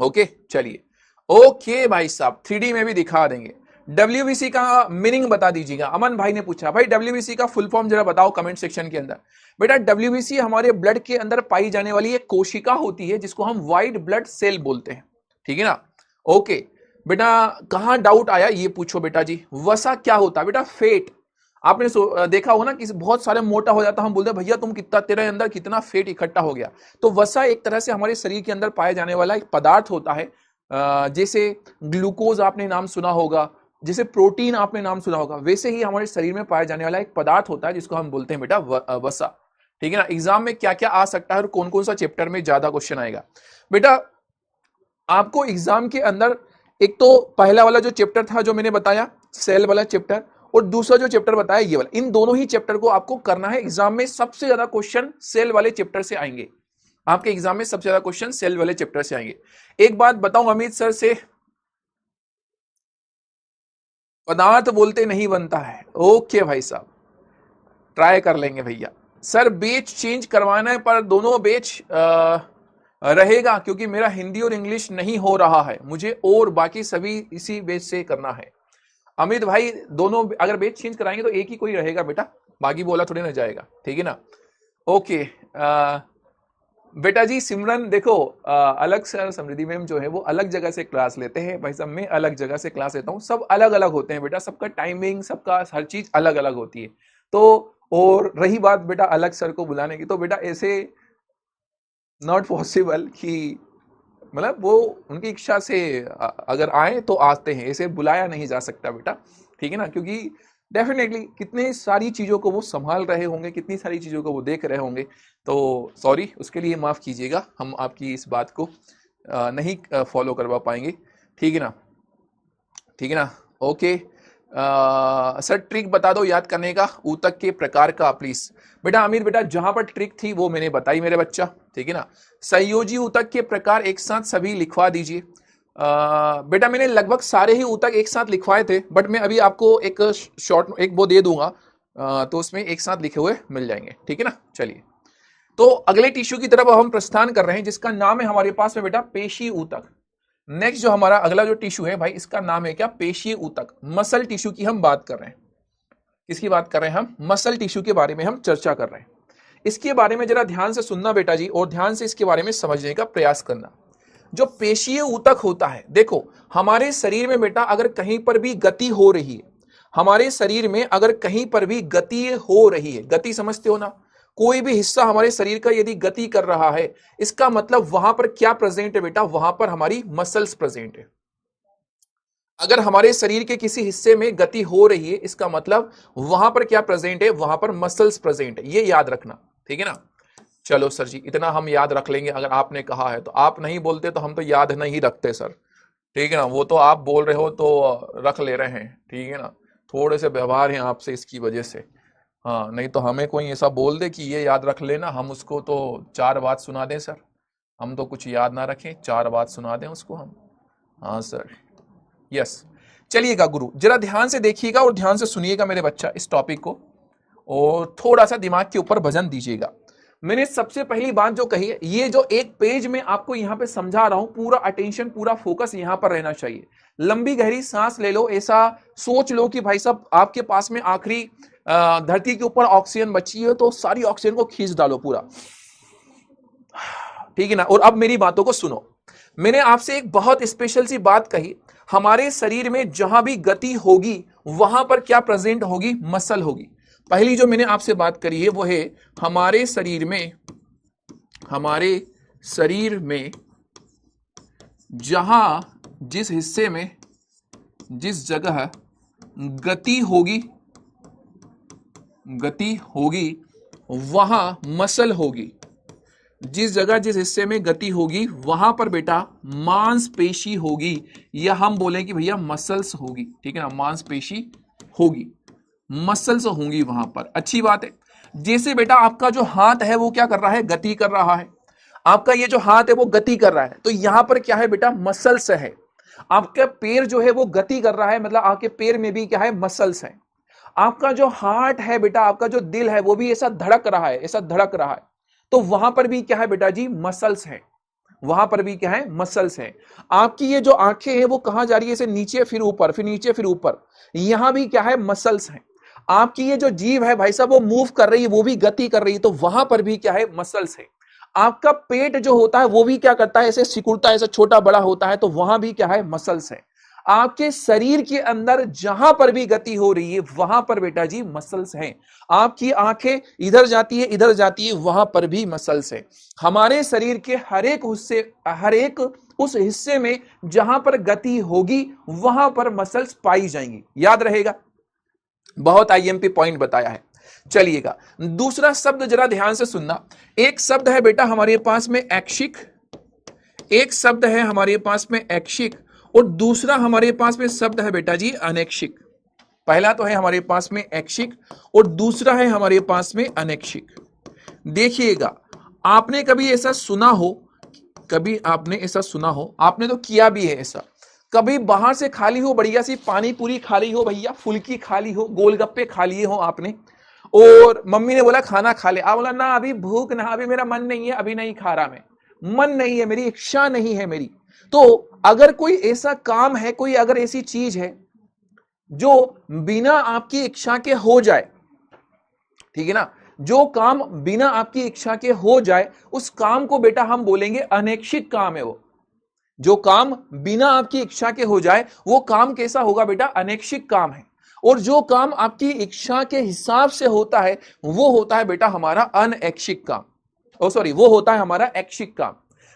ओके, चलिए, ओके भाई साहब, 3D में भी दिखा देंगे। WBC का मीनिंग बता दीजिएगा। अमन भाई ने पूछा, भाई WBC का फुल फॉर्म जरा बताओ कमेंट सेक्शन के अंदर। बेटा WBC हमारे ब्लड के अंदर पाई जाने वाली एक कोशिका होती है जिसको हम व्हाइट ब्लड सेल बोलते हैं, ठीक है ना। ओके बेटा, कहां डाउट आया ये पूछो बेटा जी। वसा क्या होता है बेटा? फेट। आपने देखा होगा ना कि बहुत सारे मोटा हो जाता, हम बोलते हैं भैया तुम कितना, तेरे अंदर कितना फेट इकट्ठा हो गया। तो वसा एक तरह से हमारे शरीर के अंदर पाए जाने वाला एक पदार्थ होता है। जैसे ग्लूकोज आपने नाम सुना होगा, जैसे प्रोटीन आपने नाम सुना होगा, वैसे ही हमारे शरीर में पाया जाने वाला एक पदार्थ होता है जिसको हम बोलते हैं बेटा वसा, ठीक है ना। एग्जाम में क्या क्या आ सकता है और कौन कौन सा चैप्टर में ज्यादा क्वेश्चन आएगा बेटा? आपको एग्जाम के अंदर एक तो पहला वाला जो चैप्टर था जो मैंने बताया, सेल वाला चैप्टर, और दूसरा जो चैप्टर बताया ये वाला, इन दोनों ही चैप्टर को आपको करना है। एग्जाम में सबसे ज्यादा क्वेश्चन सेल वाले चैप्टर से आएंगे, आपके एग्जाम में सबसे ज्यादा क्वेश्चन सेल वाले चैप्टर से आएंगे। एक बात बताऊं अमित सर से, पदार्थ बोलते नहीं बनता है। ओके भाई साहब, ट्राई कर लेंगे भैया। सर बेच चेंज करवाना है, पर दोनों बेच रहेगा, क्योंकि मेरा हिंदी और इंग्लिश नहीं हो रहा है मुझे, और बाकी सभी इसी बेच से करना है। अमित भाई दोनों अगर बेच चेंज कराएंगे तो एक ही कोई रहेगा बेटा, बाकी बोला थोड़ी ना जाएगा, ठीक है ना। ओके बेटा जी सिमरन देखो, अलग सर समृद्धि मैम जो है वो अलग जगह से क्लास लेते हैं भाई साहब, मैं अलग जगह से क्लास लेता हूँ, सब अलग अलग होते हैं बेटा, सबका टाइमिंग सबका हर चीज अलग अलग होती है। तो और रही बात बेटा अलग सर को बुलाने की, तो बेटा ऐसे नॉट पॉसिबल कि मतलब वो उनकी इच्छा से अगर आए तो आते हैं, ऐसे बुलाया नहीं जा सकता बेटा, ठीक है ना, क्योंकि डेफिनेटली कितनी सारी चीजों को वो संभाल रहे होंगे, कितनी सारी चीजों को वो देख रहे होंगे। तो सॉरी उसके लिए माफ कीजिएगा, हम आपकी इस बात को नहीं फॉलो करवा पाएंगे, ठीक है ना, ठीक है ना। ओके सर ट्रिक बता दो याद करने का ऊतक के प्रकार का प्लीज। बेटा आमिर बेटा जहां पर ट्रिक थी वो मैंने बताई मेरे बच्चा, ठीक है ना। संयोजी ऊतक के प्रकार एक साथ सभी लिखवा दीजिए। बेटा मैंने लगभग सारे ही ऊतक एक साथ लिखवाए थे, बट मैं अभी आपको एक शॉर्ट एक वो दे दूंगा, तो उसमें एक साथ लिखे हुए मिल जाएंगे, ठीक है ना। चलिए तो अगले टिश्यू की तरफ हम प्रस्थान कर रहे हैं, जिसका नाम है हमारे पास में बेटा पेशी ऊतक। नेक्स्ट जो हमारा अगला जो टिश्यू है भाई, इसका नाम है क्या, पेशी ऊतक। मसल टिश्यू की हम बात कर रहे हैं, किसकी बात कर रहे हैं हम, मसल टिश्यू के बारे में हम चर्चा कर रहे हैं। इसके बारे में जरा ध्यान से सुनना बेटा जी, और ध्यान से इसके बारे में समझने का प्रयास करना। जो पेशीय ऊतक होता है, देखो हमारे शरीर में बेटा अगर कहीं पर भी गति हो रही है, हमारे शरीर में अगर कहीं पर भी गति हो रही है, गति समझते हो ना, कोई भी हिस्सा हमारे शरीर का यदि गति कर रहा है, इसका मतलब वहां पर क्या प्रेजेंट है बेटा, वहां पर हमारी मसल्स प्रेजेंट है। अगर हमारे शरीर के किसी हिस्से में गति हो रही है, इसका मतलब वहां पर क्या प्रेजेंट है, वहां पर मसल्स प्रेजेंट है, ये याद रखना, ठीक है ना। चलो सर जी इतना हम याद रख लेंगे, अगर आपने कहा है तो, आप नहीं बोलते तो हम तो याद नहीं रखते सर, ठीक है ना। वो तो आप बोल रहे हो तो रख ले रहे हैं, ठीक है ना, थोड़े से व्यवहार हैं आपसे इसकी वजह से। हाँ नहीं तो हमें कोई ऐसा बोल दे कि ये याद रख लेना, हम उसको तो 4 बात सुना दें सर, हम तो कुछ याद ना रखें, 4 बात सुना दें उसको हम। हाँ सर यस। चलिएगा गुरु जरा ध्यान से देखिएगा और ध्यान से सुनिएगा मेरे बच्चा इस टॉपिक को, और थोड़ा सा दिमाग के ऊपर वजन दीजिएगा। मैंने सबसे पहली बात जो कही है, ये जो एक पेज में आपको यहां पे समझा रहा हूं, पूरा अटेंशन पूरा फोकस यहां पर रहना चाहिए। लंबी गहरी सांस ले लो, ऐसा सोच लो कि भाई साहब आपके पास में आखिरी धरती के ऊपर ऑक्सीजन बची है, तो सारी ऑक्सीजन को खींच डालो पूरा, ठीक है ना। और अब मेरी बातों को सुनो, मैंने आपसे एक बहुत स्पेशल सी बात कही, हमारे शरीर में जहां भी गति होगी वहां पर क्या प्रेजेंट होगी, मसल होगी। पहली जो मैंने आपसे बात करी है वो है हमारे शरीर में जहां जिस हिस्से में जिस जगह गति होगी वहां मसल होगी, जिस जगह जिस हिस्से में गति होगी वहां पर बेटा मांसपेशी होगी, या हम बोलें कि भैया मसल्स होगी, ठीक है ना, मांसपेशी होगी, मसल्स होंगी वहां पर। अच्छी बात है। जैसे बेटा आपका जो हाथ है वो क्या कर रहा है, गति कर रहा है, आपका ये जो हाथ है वो गति कर रहा है, तो यहां पर क्या है बेटा, मसल्स है। आपका पैर जो है वो गति कर रहा है, मतलब आपके पैर में भी क्या है, मसल्स है। आपका जो हार्ट है बेटा, आपका जो दिल है वो भी ऐसा धड़क रहा है, ऐसा धड़क रहा है, तो वहां पर भी क्या है बेटा जी, मसल्स है, वहां पर भी क्या है, मसल्स है। आपकी ये जो आंखें हैं वो कहां जा रही है, इसे नीचे फिर ऊपर, फिर नीचे फिर ऊपर, यहां भी क्या है, मसल्स है। आपकी ये जो जीभ है भाई साहब वो मूव कर रही है, वो भी गति कर रही है, तो वहां पर भी क्या है, मसल्स है। आपका पेट जो होता है वो भी क्या करता है, ऐसे सिकुड़ता है, ऐसे छोटा बड़ा होता है, तो वहां भी क्या है, मसल्स है। आपके शरीर के अंदर जहां पर भी गति हो रही है वहां पर बेटा जी मसल्स हैं। आपकी आंखें इधर जाती है इधर जाती है, वहां पर भी मसल्स है। हमारे शरीर के हर एक उस हिस्से में जहां पर गति होगी वहां पर मसल्स पाई जाएंगी, याद रहेगा, बहुत आईएमपी पॉइंट बताया है। चलिएगा दूसरा शब्द जरा ध्यान से सुनना, एक शब्द है बेटा हमारे पास में एक्शिक, एक शब्द है हमारे पास में एक्शिक, और दूसरा हमारे पास में शब्द है बेटा जी अनैक्षिक। पहला तो है हमारे पास में ऐच्छिक और दूसरा है हमारे पास में अनैच्छिक। देखिएगा, आपने कभी ऐसा सुना हो, कभी आपने ऐसा सुना हो, आपने तो किया भी है ऐसा, कभी बाहर से खाली हो, बढ़िया सी पानी पूरी खा ली हो भैया, फुल्की खा ली हो, गोलगप्पे खा लिए हो आपने, और मम्मी ने बोला खाना खा ले, आप बोला ना अभी भूख ना, अभी मेरा मन नहीं है, अभी नहीं खा रहा, मैं मन नहीं है, मेरी इच्छा नहीं है मेरी। तो अगर कोई ऐसा काम है, कोई अगर ऐसी चीज है जो बिना आपकी इच्छा के हो जाए, ठीक है ना, जो काम बिना आपकी इच्छा के हो जाए, उस काम को बेटा हम बोलेंगे अनैच्छिक काम है। वो जो काम बिना आपकी इच्छा के हो जाए वो काम कैसा होगा बेटा, अनैच्छिक काम है। और जो काम आपकी इच्छा के हिसाब से होता है वो होता है बेटा हमारा अनैच्छिक काम, सॉरी वो होता है हमारा ऐच्छिक काम।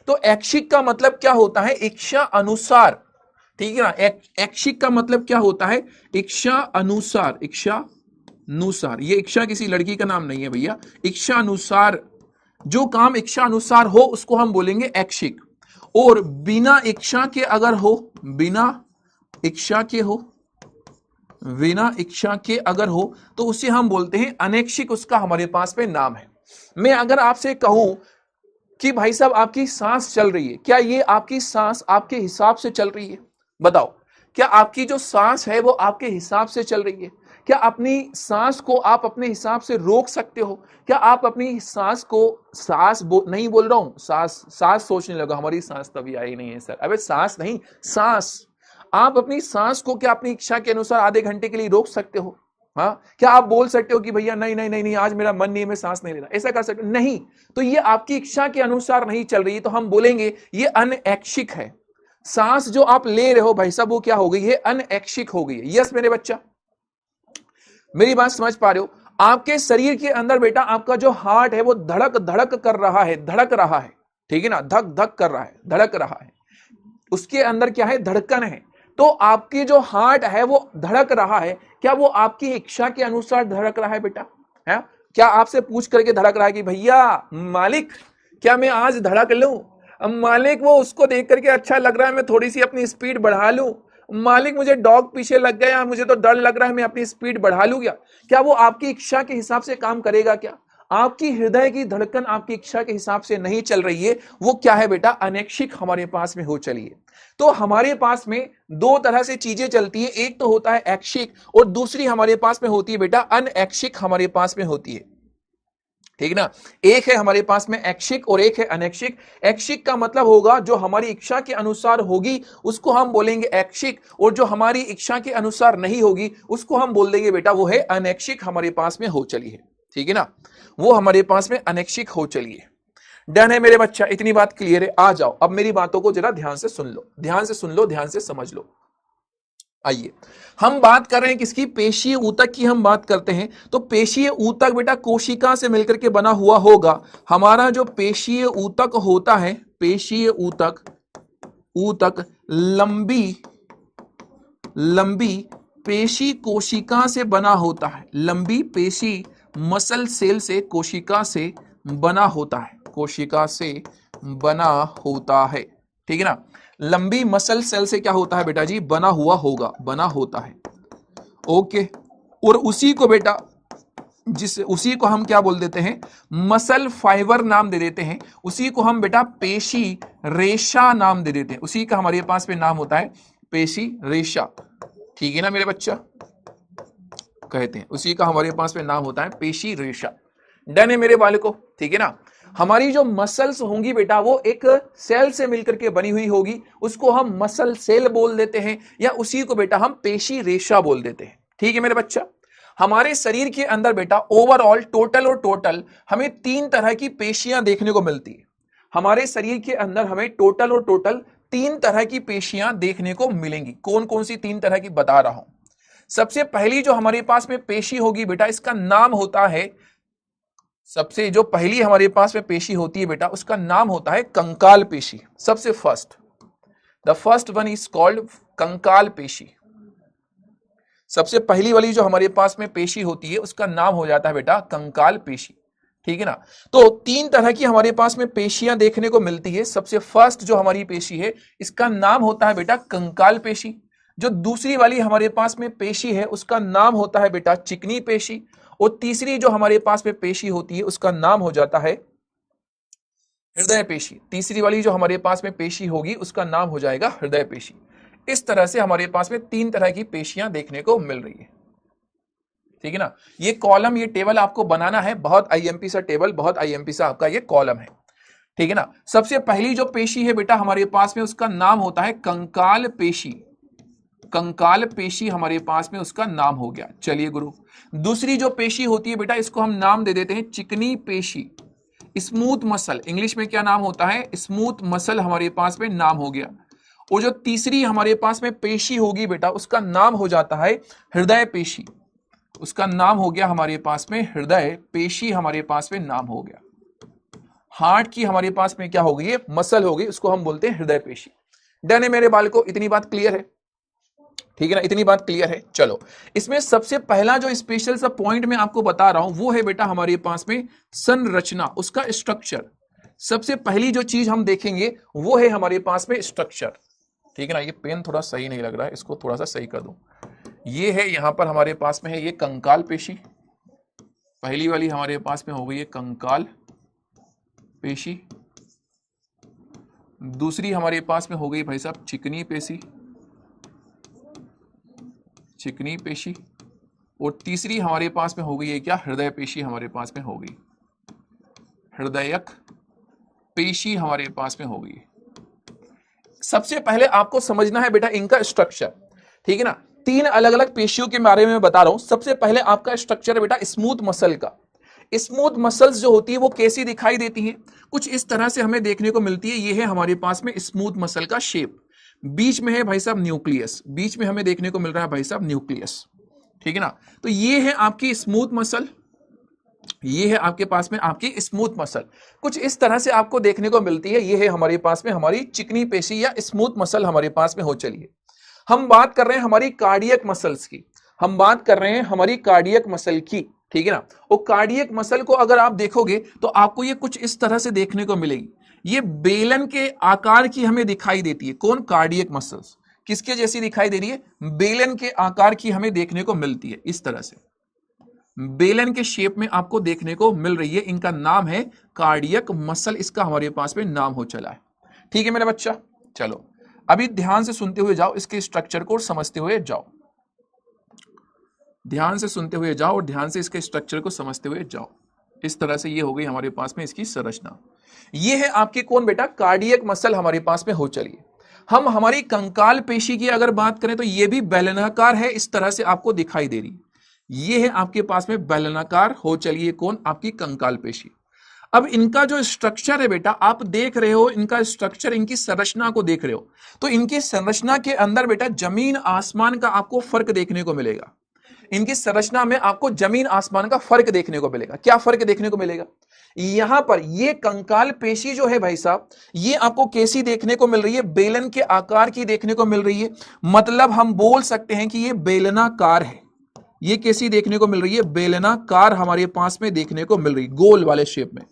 तो ऐच्छिक का मतलब क्या होता है, इच्छा अनुसार, ठीक है ना। ऐच्छिक का मतलब क्या होता है, इच्छा अनुसार, इच्छा अनुसार, ये इच्छा किसी लड़की का नाम नहीं है भैया, इच्छा अनुसार जो काम इच्छा अनुसार हो उसको हम बोलेंगे ऐच्छिक। और बिना इच्छा के अगर हो, बिना इच्छा के हो, बिना इच्छा के अगर हो तो उसे हम बोलते हैं अनैच्छिक, उसका हमारे पास में नाम है। मैं अगर आपसे कहूं कि भाई साहब आपकी सांस चल रही है, क्या ये आपकी सांस आपके हिसाब से चल रही है? बताओ, क्या आपकी जो सांस है वो आपके हिसाब से चल रही है? क्या अपनी सांस को आप अपने हिसाब से रोक सकते हो? क्या आप अपनी सांस को, नहीं बोल रहा हूं, सांस सोचने लगा, हमारी सांस तभी आई नहीं है सर, अबे सांस नहीं, सांस, आप अपनी सांस को क्या अपनी इच्छा के अनुसार आधे घंटे के लिए रोक सकते हो? हाँ, क्या आप बोल सकते हो कि भैया नहीं नहीं नहीं नहीं आज मेरा मन नहीं है, मैं सांस नहीं लेना, ऐसा कर सकते हो? नहीं। तो ये आपकी इच्छा के अनुसार नहीं चल रही है, तो हम बोलेंगे ये अनैच्छिक है। सांस जो आप ले रहे हो भाई साहब वो क्या हो गई है, अनैच्छिक हो गई है। यस मेरे बच्चा, मेरी बात समझ पा रहे हो? आपके शरीर के अंदर बेटा आपका जो हार्ट है वो धड़क धड़क कर रहा है, धड़क रहा है, ठीक है ना, धक धक कर रहा है, धड़क रहा है, उसके अंदर क्या है, धड़कन है। तो आपकी जो हार्ट है वो धड़क रहा है, क्या वो आपकी इच्छा के अनुसार धड़क रहा है बेटा? है क्या आपसे पूछ करके धड़क रहा है कि भैया मालिक क्या मैं आज धड़क लूं? मालिक वो उसको देख करके अच्छा लग रहा है, मैं थोड़ी सी अपनी स्पीड बढ़ा लूं। मालिक मुझे डॉग पीछे लग गया, मुझे तो डर लग रहा है, मैं अपनी स्पीड बढ़ा लूं क्या वो आपकी इच्छा के हिसाब से काम करेगा क्या? आपकी हृदय की धड़कन आपकी इच्छा के हिसाब से नहीं चल रही है, वो क्या है बेटा, अनैच्छिक हमारे पास में हो चली है। तो हमारे पास में दो तरह से चीजें चलती है, एक तो होता है ऐच्छिक और दूसरी हमारे पास में होती है बेटा अनैच्छिक, हमारे पास में होती है, ठीक है ना। एक है हमारे पास में ऐच्छिक और एक है अनैच्छिक। ऐच्छिक का मतलब होगा जो हमारी इच्छा के अनुसार होगी उसको हम बोलेंगे ऐच्छिक, और जो हमारी इच्छा के अनुसार नहीं होगी उसको हम बोल देंगे बेटा वो है अनैच्छिक, हमारे पास में हो चली है, ठीक है ना, वो हमारे पास में अनैच्छिक हो चली है। डन है मेरे बच्चा, इतनी बात क्लियर है? आ जाओ अब मेरी बातों को जरा ध्यान से सुन लो, ध्यान से सुन लो, ध्यान से समझ लो। आइए हम बात कर रहे हैं किसकी, पेशीय ऊतक की हम बात करते हैं। तो पेशीय ऊतक बेटा कोशिका से मिलकर के बना हुआ होगा। हमारा जो पेशीय ऊतक होता है, पेशीय ऊतक, ऊतक लंबी लंबी पेशी कोशिका से बना होता है, लंबी पेशी मसल सेल से, कोशिका से बना होता है, कोशिका से बना होता है, ठीक है ना। लंबी मसल सेल से क्या होता है बेटा जी, बना हुआ होगा, बना होता है, ओके। और उसी को बेटा उसी को हम क्या बोल देते हैं, मसल फाइबर नाम दे देते हैं, उसी को हम बेटा पेशी रेशा नाम दे देते हैं, उसी का हमारे पास में नाम होता है पेशी रेशा, ठीक है ना मेरे बच्चा, कहते हैं उसी का हमारे पास में नाम होता है पेशी रेशा। डन है मेरे बालकों, ठीक है ना। हमारी जो मसल्स होंगी बेटा वो एक सेल से मिलकर के बनी हुई होगी, उसको हम मसल सेल बोल देते हैं, या उसी को बेटा हम पेशी रेशा बोल देते हैं, ठीक है मेरे बच्चा। हमारे शरीर के अंदर बेटा ओवरऑल टोटल हमें 3 तरह की पेशियां देखने को मिलती है। हमारे शरीर के अंदर हमें टोटल 3 तरह की पेशियां देखने को मिलेंगी। कौन कौन सी 3 तरह की बता रहा हूं। सबसे पहली जो हमारे पास में पेशी होगी बेटा, इसका नाम होता है, सबसे जो पहली हमारे पास में पेशी होती है बेटा उसका नाम होता है कंकाल पेशी। सबसे the first one is called कंकाल पेशी। सबसे पहली वाली जो हमारे पास में पेशी होती है उसका नाम हो जाता है बेटा कंकाल पेशी, ठीक है ना। तो 3 तरह की हमारे पास में पेशियां देखने को मिलती है। सबसे फर्स्ट जो हमारी पेशी है इसका नाम होता है बेटा कंकाल पेशी। जो दूसरी वाली हमारे पास में पेशी है उसका नाम होता है बेटा चिकनी पेशी, और तीसरी जो हमारे पास में पेशी होती है उसका नाम हो जाता है हृदय पेशी। तीसरी वाली जो हमारे पास में पेशी होगी उसका नाम हो जाएगा हृदय पेशी। इस तरह से हमारे पास में 3 तरह की पेशियां देखने को मिल रही है, ठीक है ना। ये कॉलम, ये टेबल आपको बनाना है, बहुत आईएमपी सा टेबल, बहुत आईएमपी सा आपका ये कॉलम है, ठीक है ना। सबसे पहली जो पेशी है बेटा हमारे पास में उसका नाम होता है कंकाल पेशी। कंकाल पेशी हमारे पास में उसका नाम हो गया। चलिए गुरु, दूसरी जो पेशी होती है बेटा इसको हम नाम दे देते हैं चिकनी पेशी, स्मूथ मसल। इंग्लिश में क्या नाम होता है? स्मूथ मसल हमारे पास में नाम हो गया। और जो तीसरी हमारे पास में पेशी होगी बेटा उसका नाम हो जाता है हृदय पेशी। उसका नाम हो गया हमारे पास में हृदय पेशी, हमारे पास में नाम हो गया। हार्ट की हमारे पास में क्या हो गई? मसल हो गई, उसको हम बोलते हैं हृदय पेशी। डन है मेरे बाल को? इतनी बात क्लियर है, ठीक है ना, इतनी बात क्लियर है। चलो, इसमें सबसे पहला जो स्पेशल सा पॉइंट मैं आपको बता रहा हूं वो है बेटा हमारे पास में संरचना, उसका स्ट्रक्चर। सबसे पहली जो चीज हम देखेंगे वो है हमारे पास में स्ट्रक्चर, ठीक है ना। ये पेन थोड़ा सही नहीं लग रहा है, इसको थोड़ा सा सही कर दूं। ये है यहां पर हमारे पास में है ये कंकाल पेशी, पहली वाली हमारे पास में हो गई है कंकाल पेशी। दूसरी हमारे पास में हो गई भाई साहब चिकनी पेशी, चिकनी पेशी। और तीसरी हमारे पास में हो गई है क्या? हृदय पेशी हमारे पास में हो गई, हृदयक पेशी हमारे पास में हो गई। सबसे पहले आपको समझना है बेटा इनका स्ट्रक्चर, ठीक है ना। 3 अलग अलग पेशियों के बारे में बता रहा हूं। सबसे पहले आपका स्ट्रक्चर है बेटा स्मूथ मसल का। स्मूथ मसल्स जो होती है वो कैसी दिखाई देती हैं? कुछ इस तरह से हमें देखने को मिलती है। ये है हमारे पास में स्मूथ मसल का शेप, बीच में है भाई साहब न्यूक्लियस, बीच में हमें देखने को मिल रहा है भाई साहब न्यूक्लियस, ठीक है ना। तो ये है आपकी स्मूथ मसल, ये है आपके पास में आपकी स्मूथ मसल, कुछ इस तरह से आपको देखने को मिलती है। ये है हमारे पास में हमारी चिकनी पेशी या स्मूथ मसल हमारे पास में हो। चलिए हम बात कर रहे हैं हमारी कार्डियक मसल्स की, हम बात कर रहे हैं हमारी कार्डियक मसल की, ठीक है ना। और कार्डियक मसल को अगर आप देखोगे तो आपको ये कुछ इस तरह से देखने को मिलेगी। ये बेलन के आकार की हमें दिखाई देती है। कौन? Cardiac muscles. किसके जैसी दिखाई दे रही है? बेलन के आकार की हमें देखने को मिलती है, इस तरह से बेलन के शेप में आपको देखने को मिल रही है। इनका नाम है कार्डियक मसल, इसका हमारे पास में नाम हो चला है, ठीक है मेरा बच्चा। चलो अभी ध्यान से सुनते हुए जाओ, इसके स्ट्रक्चर को समझते हुए जाओ, ध्यान से सुनते हुए जाओ और ध्यान से इसके स्ट्रक्चर को समझते हुए जाओ। इस तरह से ये हो गई हमारे पास में इसकी संरचना। ये है आपकी कौन बेटा? कार्डियक मसल हमारे पास में हो। चलिए हम हमारी कंकाल पेशी की अगर बात करें तो ये भी बेलनाकार है, इस तरह से आपको दिखाई दे रही। ये है आपके पास में बेलनाकार हो। चलिए कौन? आपकी कंकाल पेशी। अब इनका जो स्ट्रक्चर है बेटा आप देख रहे हो, इनका स्ट्रक्चर, इनकी संरचना को देख रहे हो, तो इनकी संरचना के अंदर बेटा जमीन आसमान का आपको फर्क देखने को मिलेगा। इनकी संरचना में आपको जमीन आसमान का फर्क देखने को मिलेगा। क्या फर्क देखने को मिलेगा? यहां पर ये कंकाल पेशी जो है भाई साहब, ये आपको कैसी देखने को मिल रही है? बेलन के आकार की देखने को मिल रही है। मतलब हम बोल सकते हैं कि ये बेलनाकार है। ये कैसी देखने को मिल रही है? बेलनाकार हमारे पास में देखने को मिल रही, गोल वाले शेप में।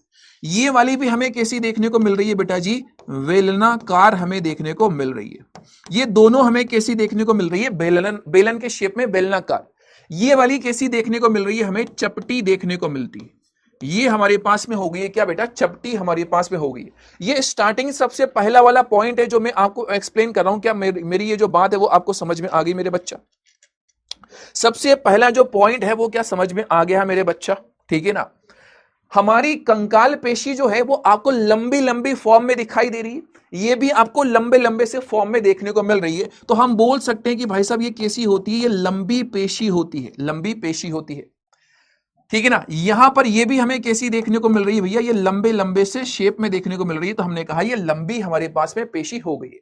ये वाली भी हमें कैसी देखने को मिल रही है बेटा जी? बेलनाकार हमें देखने को मिल रही है। ये दोनों हमें कैसी देखने को मिल रही है? बेलन के शेप में बेलनाकार। ये वाली कैसी देखने को मिल रही है? हमें चपटी देखने को मिलती है। ये हमारे पास में हो गई है क्या बेटा? चपटी हमारे पास में हो गई है। ये स्टार्टिंग सबसे पहला वाला पॉइंट है जो मैं आपको एक्सप्लेन कर रहा हूं। क्या मेरी ये जो बात है वो आपको समझ में आ गई मेरे बच्चा? सबसे पहला जो पॉइंट है वो क्या समझ में आ गया मेरे बच्चा? ठीक है ना। हमारी कंकाल पेशी जो है वो आपको लंबी लंबी फॉर्म में दिखाई दे रही है, ये भी आपको लंबे लंबे से फॉर्म में देखने को मिल रही है। तो हम बोल सकते हैं कि भाई साहब ये कैसी होती है? ये लंबी पेशी होती है, लंबी पेशी होती है, ठीक है ना। यहां पर ये भी हमें कैसी देखने को मिल रही है भैया? ये लंबे लंबे से शेप में देखने को मिल रही है। तो हमने कहा ये लंबी हमारे पास में पेशी हो गई है।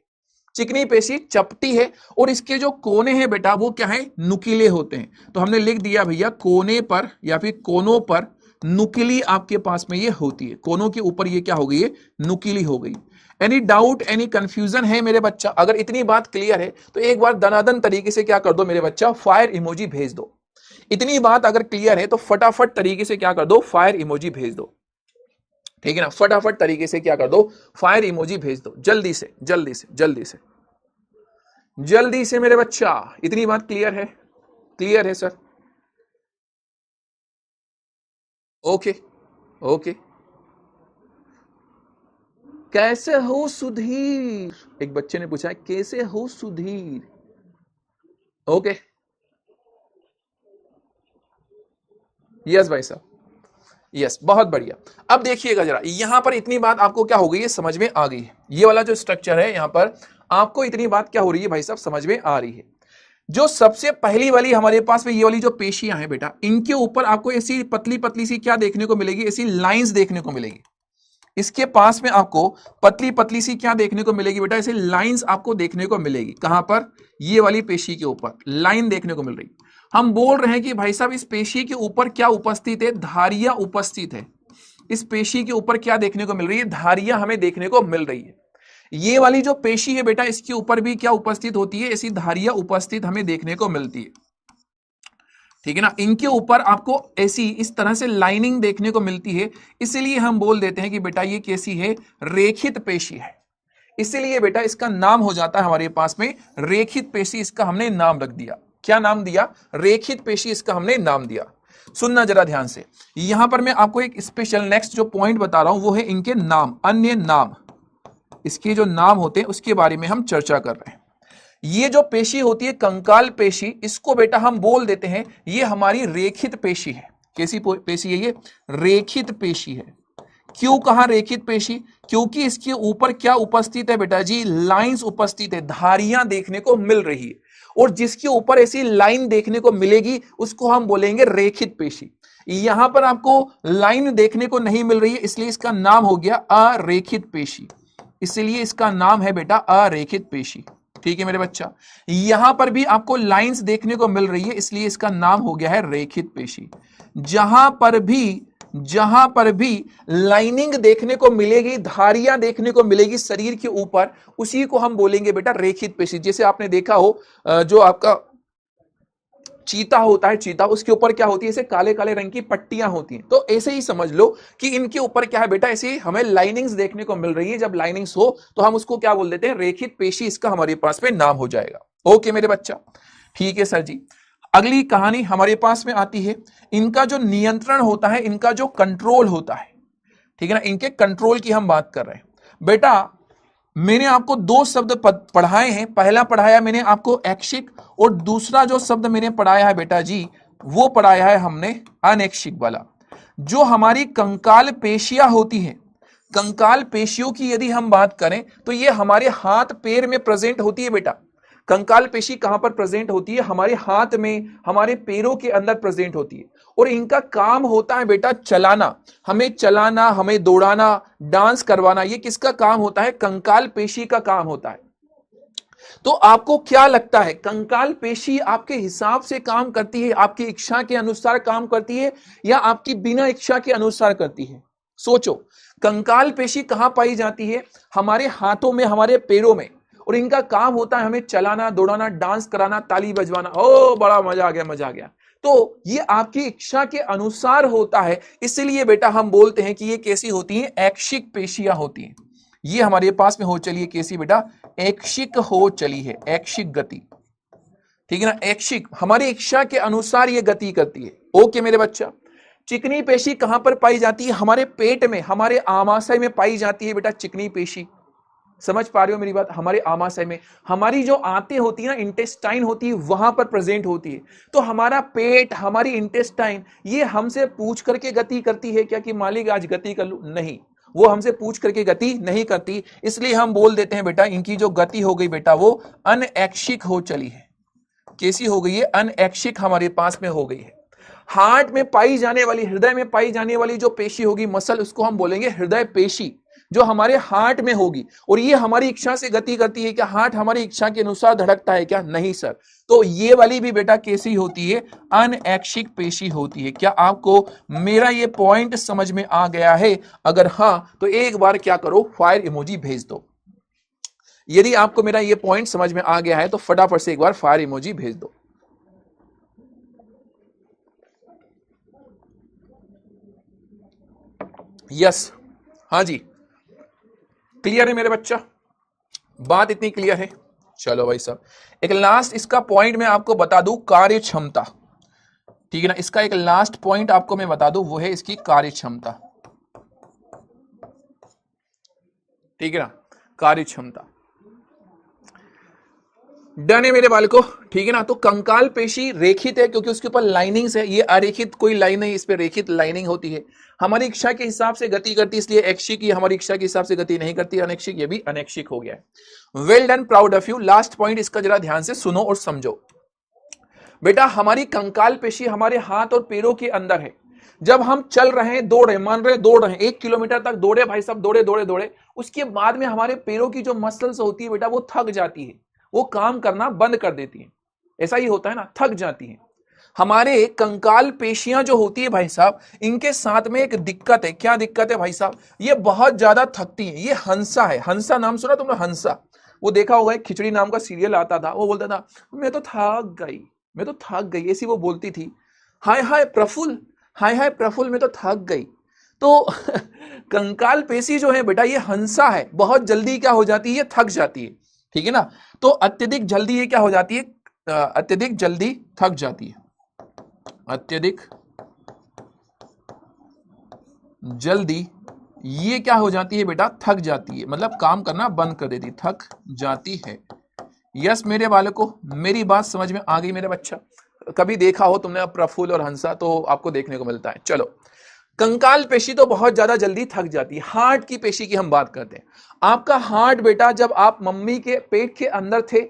चिकनी पेशी चपटी है और इसके जो कोने हैं बेटा वो क्या है? नुकीले होते हैं। तो हमने लिख दिया भैया कोने पर या फिर कोनों पर नुकीली आपके पास में ये होती है। कोनों के ऊपर ये क्या हो गई है? नुकीली हो गई। एनी डाउट, एनी कंफ्यूजन है मेरे बच्चा? अगर इतनी बात क्लियर है तो एक बार दनादन तरीके से क्या कर दो मेरे बच्चा? फायर इमोजी भेज दो। इतनी बात अगर क्लियर है तो फटाफट तरीके से क्या कर दो? फायर इमोजी भेज दो, ठीक है ना। फटाफट तरीके से क्या कर दो? फायर इमोजी भेज दो, जल्दी से जल्दी से जल्दी से। जल्दी से मेरे बच्चा, इतनी बात क्लियर है? क्लियर है सर? Okay okay. कैसे हो सुधीर? एक बच्चे ने पूछा है कैसे हो सुधीर। ओके, यस भाई साहब, यस, बहुत बढ़िया। अब देखिएगा जरा, यहां पर इतनी बात आपको क्या हो गई है, समझ में आ गई है। ये वाला जो स्ट्रक्चर है यहां पर आपको इतनी बात क्या हो रही है भाई साहब, समझ में आ रही है। जो सबसे पहली वाली हमारे पास में ये वाली जो पेशियां हैं बेटा, इनके ऊपर आपको ऐसी पतली पतली सी क्या देखने को मिलेगी, ऐसी लाइंस देखने को मिलेगी। इसके पास में आपको पतली पतली सी क्या देखने को मिलेगी बेटा, ऐसे लाइंस आपको देखने को मिलेगी। कहां पर? ये वाली पेशी के ऊपर लाइन देखने को मिल रही। हम बोल रहे हैं कि भाई साहब इस पेशी के ऊपर क्या उपस्थित है, धारियां उपस्थित है। इस पेशी के ऊपर क्या देखने को मिल रही है, धारियां हमें देखने को मिल रही है। ये वाली जो पेशी है बेटा, इसके ऊपर भी क्या उपस्थित होती है, ऐसी धारियां उपस्थित हमें देखने को मिलती है। ठीक है ना, इनके ऊपर आपको ऐसी इस तरह से लाइनिंग देखने को मिलती है। इसलिए हम बोल देते हैं कि बेटा ये कैसी है, रेखित पेशी है। इसीलिए बेटा इसका नाम हो जाता है हमारे पास में रेखित पेशी। इसका हमने नाम रख दिया, क्या नाम दिया, रेखित पेशी, इसका हमने नाम दिया। सुनना जरा ध्यान से, यहां पर मैं आपको एक स्पेशल नेक्स्ट जो पॉइंट बता रहा हूं वो है इनके नाम, अन्य नाम। इसके जो नाम होते हैं उसके बारे में हम चर्चा कर रहे हैं। ये जो पेशी होती है कंकाल पेशी, इसको बेटा हम बोल देते हैं ये हमारी रेखित पेशी है। कैसी पेशी है ये, रेखित पेशी है। क्यों कहा रेखित पेशी, क्योंकि इसके ऊपर क्या उपस्थित है बेटा जी, लाइंस उपस्थित है, धारियां देखने को मिल रही है। और जिसके ऊपर ऐसी लाइन देखने को मिलेगी उसको हम बोलेंगे रेखित पेशी। यहां पर आपको लाइन देखने को नहीं मिल रही है, इसलिए इसका नाम हो गया अरेखित पेशी। इसलिए इसका नाम है बेटा अरेखित पेशी। ठीक है मेरे बच्चा, यहां पर भी आपको लाइंस देखने को मिल रही है, इसलिए इसका नाम हो गया है रेखित पेशी। जहां पर भी लाइनिंग देखने को मिलेगी, धारियां देखने को मिलेगी शरीर के ऊपर, उसी को हम बोलेंगे बेटा रेखित पेशी। जैसे आपने देखा हो जो आपका चीता होता है, चीता, उसके ऊपर क्या होती है, ऐसे काले काले रंग की पट्टियां होती हैं। तो ऐसे ही समझ लो कि इनके ऊपर क्या है बेटा, ऐसे हमें लाइनिंग्स देखने को मिल रही है। जब लाइनिंग्स हो तो हम उसको क्या बोल देते हैं, रेखित पेशी, इसका हमारे पास में नाम हो जाएगा। ओके मेरे बच्चा, ठीक है सर जी। अगली कहानी हमारे पास में आती है, इनका जो नियंत्रण होता है, इनका जो कंट्रोल होता है, ठीक है ना, इनके कंट्रोल की हम बात कर रहे हैं। बेटा मैंने आपको दो शब्द पढ़ाए हैं, पहला पढ़ाया मैंने आपको ऐक्षिक, और दूसरा जो शब्द मैंने पढ़ाया है बेटा जी वो पढ़ाया है हमने अनैक्षिक वाला। जो हमारी कंकाल पेशियां होती हैं, कंकाल पेशियों की यदि हम बात करें तो ये हमारे हाथ पैर में प्रेजेंट होती है बेटा। कंकाल पेशी कहां पर प्रेजेंट होती है, हमारे हाथ में, हमारे पैरों के अंदर प्रेजेंट होती है। और इनका काम होता है बेटा चलाना, हमें चलाना, हमें दौड़ाना, डांस करवाना। ये किसका काम होता है, कंकाल पेशी का काम होता है। तो आपको क्या लगता है, कंकाल पेशी आपके हिसाब से काम करती है, आपकी इच्छा के अनुसार काम करती है, या आपकी बिना इच्छा के अनुसार करती है? सोचो, कंकाल पेशी कहां पाई जाती है, हमारे हाथों में, हमारे पैरों में। और इनका काम होता है हमें चलाना, दौड़ाना, डांस कराना, ताली बजवाना। ओ बड़ा मजा आ गया, मजा आ गया। तो ये आपकी इच्छा के अनुसार होता है, इसलिए बेटा हम बोलते हैं कि ये कैसी होती हैं, ऐच्छिक पेशियां होती हैं। ये हमारे पास में हो चली है कैसी बेटा, ऐच्छिक हो चली है, ऐच्छिक गति। ठीक है ना, ऐच्छिक, हमारी इच्छा के अनुसार ये गति करती है। ओके मेरे बच्चा। चिकनी पेशी कहां पर पाई जाती है, हमारे पेट में, हमारे आमाशय में पाई जाती है बेटा चिकनी पेशी। समझ पा रहे हो मेरी बात, हमारे आमाशय में, हमारी जो आंतें होती है ना, इंटेस्टाइन होती है, वहां पर प्रेजेंट होती है। तो हमारा पेट, हमारी इंटेस्टाइन, ये हमसे पूछ करके गति करती है क्या कि मालिक आज गति कर लूं? नहीं, वो हमसे पूछ करके गति नहीं करती। इसलिए हम बोल देते हैं बेटा इनकी जो गति हो गई बेटा वो अनऐच्छिक हो चली है। कैसी हो गई है, अनऐच्छिक हमारे पास में हो गई है। हार्ट में पाई जाने वाली, हृदय में पाई जाने वाली जो पेशी होगी, मसल, उसको हम बोलेंगे हृदय पेशी, जो हमारे हार्ट में होगी। और ये हमारी इच्छा से गति करती है क्या, हार्ट हमारी इच्छा के अनुसार धड़कता है क्या? नहीं सर। तो ये वाली भी बेटा कैसी होती है, अनऐच्छिक पेशी होती है। क्या आपको मेरा ये पॉइंट समझ में आ गया है? अगर हां तो एक बार क्या करो, फायर इमोजी भेज दो। यदि आपको मेरा ये पॉइंट समझ में आ गया है तो फटाफट से एक बार फायर इमोजी भेज दो। यस, हाँ जी, क्लियर है मेरे बच्चा, बात इतनी क्लियर है? चलो भाई साहब, एक लास्ट इसका पॉइंट मैं आपको बता दूं, कार्य क्षमता। ठीक है ना, इसका एक लास्ट पॉइंट आपको मैं बता दूं, वो है इसकी कार्य क्षमता। ठीक है ना, कार्य क्षमता। डन है मेरे बालकों, ठीक है ना। तो कंकाल पेशी रेखित है क्योंकि उसके ऊपर लाइनिंग्स है, ये अरेखित कोई लाइन नहीं, इस पे रेखित लाइनिंग होती है। हमारी इच्छा के हिसाब से गति करती है, इसलिए ऐच्छिक, ये हमारी इच्छा के हिसाब से गति नहीं करती, अनैच्छिक, ये भी अनैच्छिक हो गया है। Well done, proud of you. Last point इसका जरा ध्यान से सुनो और समझो बेटा। हमारी कंकाल पेशी हमारे हाथ और पैरों के अंदर है। जब हम चल रहे हैं, दौड़ रहे, मान रहे दौड़ रहे हैं, 1 किलोमीटर तक दौड़े भाई साहब, दौड़े दौड़े दौड़े, उसके बाद में हमारे पैरों की जो मसल्स होती है बेटा, वो थक जाती है, वो काम करना बंद कर देती है। ऐसा ही होता है ना, थक जाती है। हमारे कंकाल पेशियां जो होती है भाई साहब, इनके साथ में एक दिक्कत है। क्या दिक्कत है भाई साहब? ये बहुत ज्यादा थकती है। ये हंसा है, हंसा नाम सुना तुमने? हंसा, वो देखा होगा, एक खिचड़ी नाम का सीरियल आता था, वो बोलता था मैं तो थक गई, मैं तो थक गई, ऐसी वो बोलती थी। हाय हाय प्रफुल्ल, हाय हाय प्रफुल्ल, मैं तो थक गई। तो कंकाल पेशी जो है बेटा, ये हंसा है, बहुत जल्दी क्या हो जाती है, ये थक जाती है। ठीक है ना, तो अत्यधिक जल्दी ये क्या हो जाती है, अत्यधिक जल्दी थक जाती है। अत्यधिक जल्दी ये क्या हो जाती है बेटा, थक जाती है, मतलब काम करना बंद कर देती, थक जाती है। यस मेरे बालकों, मेरी बात समझ में आ गई मेरे बच्चा? कभी देखा हो तुमने प्रफुल्ल और हंसा, तो आपको देखने को मिलता है। चलो, कंकाल पेशी तो बहुत ज्यादा जल्दी थक जाती है। हार्ट की पेशी की हम बात करते हैं। आपका हार्ट बेटा, जब आप मम्मी के पेट के अंदर थे,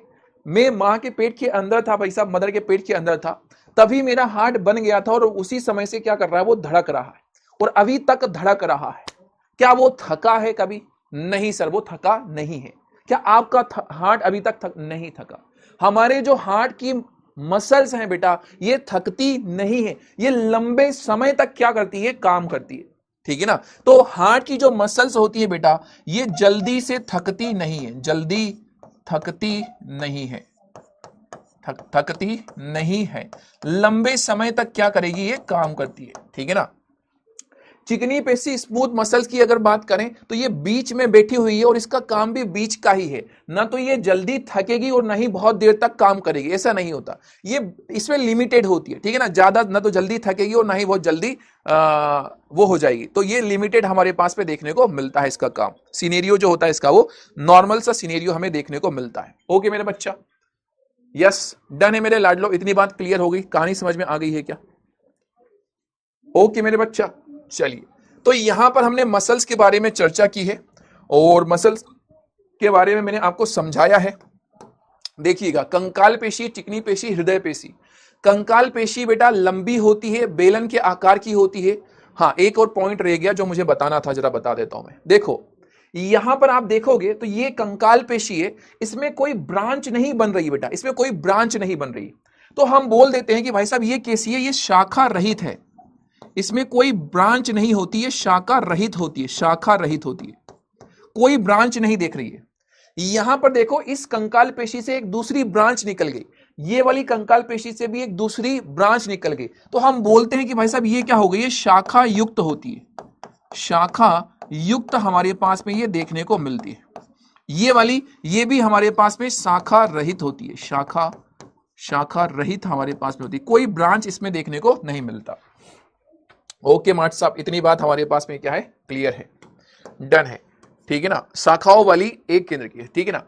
मैं माँ के पेट के अंदर था भाई साहब, मदर के पेट के अंदर था, तभी मेरा हार्ट बन गया था, और उसी समय से क्या कर रहा है, वो धड़क रहा है, और अभी तक धड़क रहा है। क्या वो थका है कभी? नहीं सर, वो थका नहीं है। क्या आपका हार्ट अभी तक नहीं थका? हमारे जो हार्ट की मसल्स हैं बेटा, ये थकती नहीं है, ये लंबे समय तक क्या करती है, काम करती है। ठीक है ना, तो हार्ट की जो मसल्स होती है बेटा, ये जल्दी से थकती नहीं है, जल्दी थकती नहीं है, थकती नहीं है, लंबे समय तक क्या करेगी, ये काम करती है। ठीक है ना। चिकनी पेशी स्मूथ मसल्स की अगर बात करें, तो ये बीच में बैठी हुई है, और इसका काम भी बीच का ही है। ना तो ये जल्दी थकेगी और ना ही बहुत देर तक काम करेगी, ऐसा नहीं होता। ये इसमें लिमिटेड होती है। ठीक है ना, ज्यादा ना तो जल्दी थकेगी और ना ही बहुत जल्दी वो हो जाएगी। तो ये लिमिटेड हमारे पास पे देखने को मिलता है इसका काम। सिनेरियो जो होता है इसका, वो नॉर्मल सा सिनेरियो हमें देखने को मिलता है। ओके मेरे बच्चा, यस डन है मेरे लाडलो। इतनी बात क्लियर हो गई, कहानी समझ में आ गई है क्या? ओके मेरे बच्चा, चलिए। तो यहां पर हमने मसल्स के बारे में चर्चा की है, और मसल्स के बारे में मैंने आपको समझाया है। देखिएगा, कंकाल पेशी, चिकनी पेशी, हृदय पेशी। कंकाल पेशी बेटा लंबी होती है, बेलन के आकार की होती है। हाँ, एक और पॉइंट रह गया जो मुझे बताना था, जरा बता देता हूं मैं। देखो, यहां पर आप देखोगे तो ये कंकाल पेशी है, इसमें कोई ब्रांच नहीं बन रही बेटा, इसमें कोई ब्रांच नहीं बन रही। तो हम बोल देते हैं कि भाई साहब ये कैसी है, ये शाखा रहित है, इसमें कोई ब्रांच नहीं होती है, शाखा रहित होती है, शाखा रहित होती है, कोई ब्रांच नहीं देख रही है। यहां पर देखो, इस कंकाल पेशी से एक दूसरी ब्रांच निकल गई, ये वाली कंकाल पेशी से भी एक दूसरी ब्रांच निकल गई। तो हम बोलते हैं कि भाई साहब ये क्या हो गई, ये शाखा युक्त होती है, शाखा युक्त हमारे पास में ये देखने को मिलती है। ये वाली, ये भी हमारे पास में शाखा रहित होती है, शाखा रहित हमारे पास में होती है, कोई ब्रांच इसमें देखने को नहीं मिलता। ओके मार्ट साहब, इतनी बात हमारे पास में क्या है, क्लियर है, डन है। ठीक है ना, शाखाओं वाली एक केंद्र की है। ठीक है ना।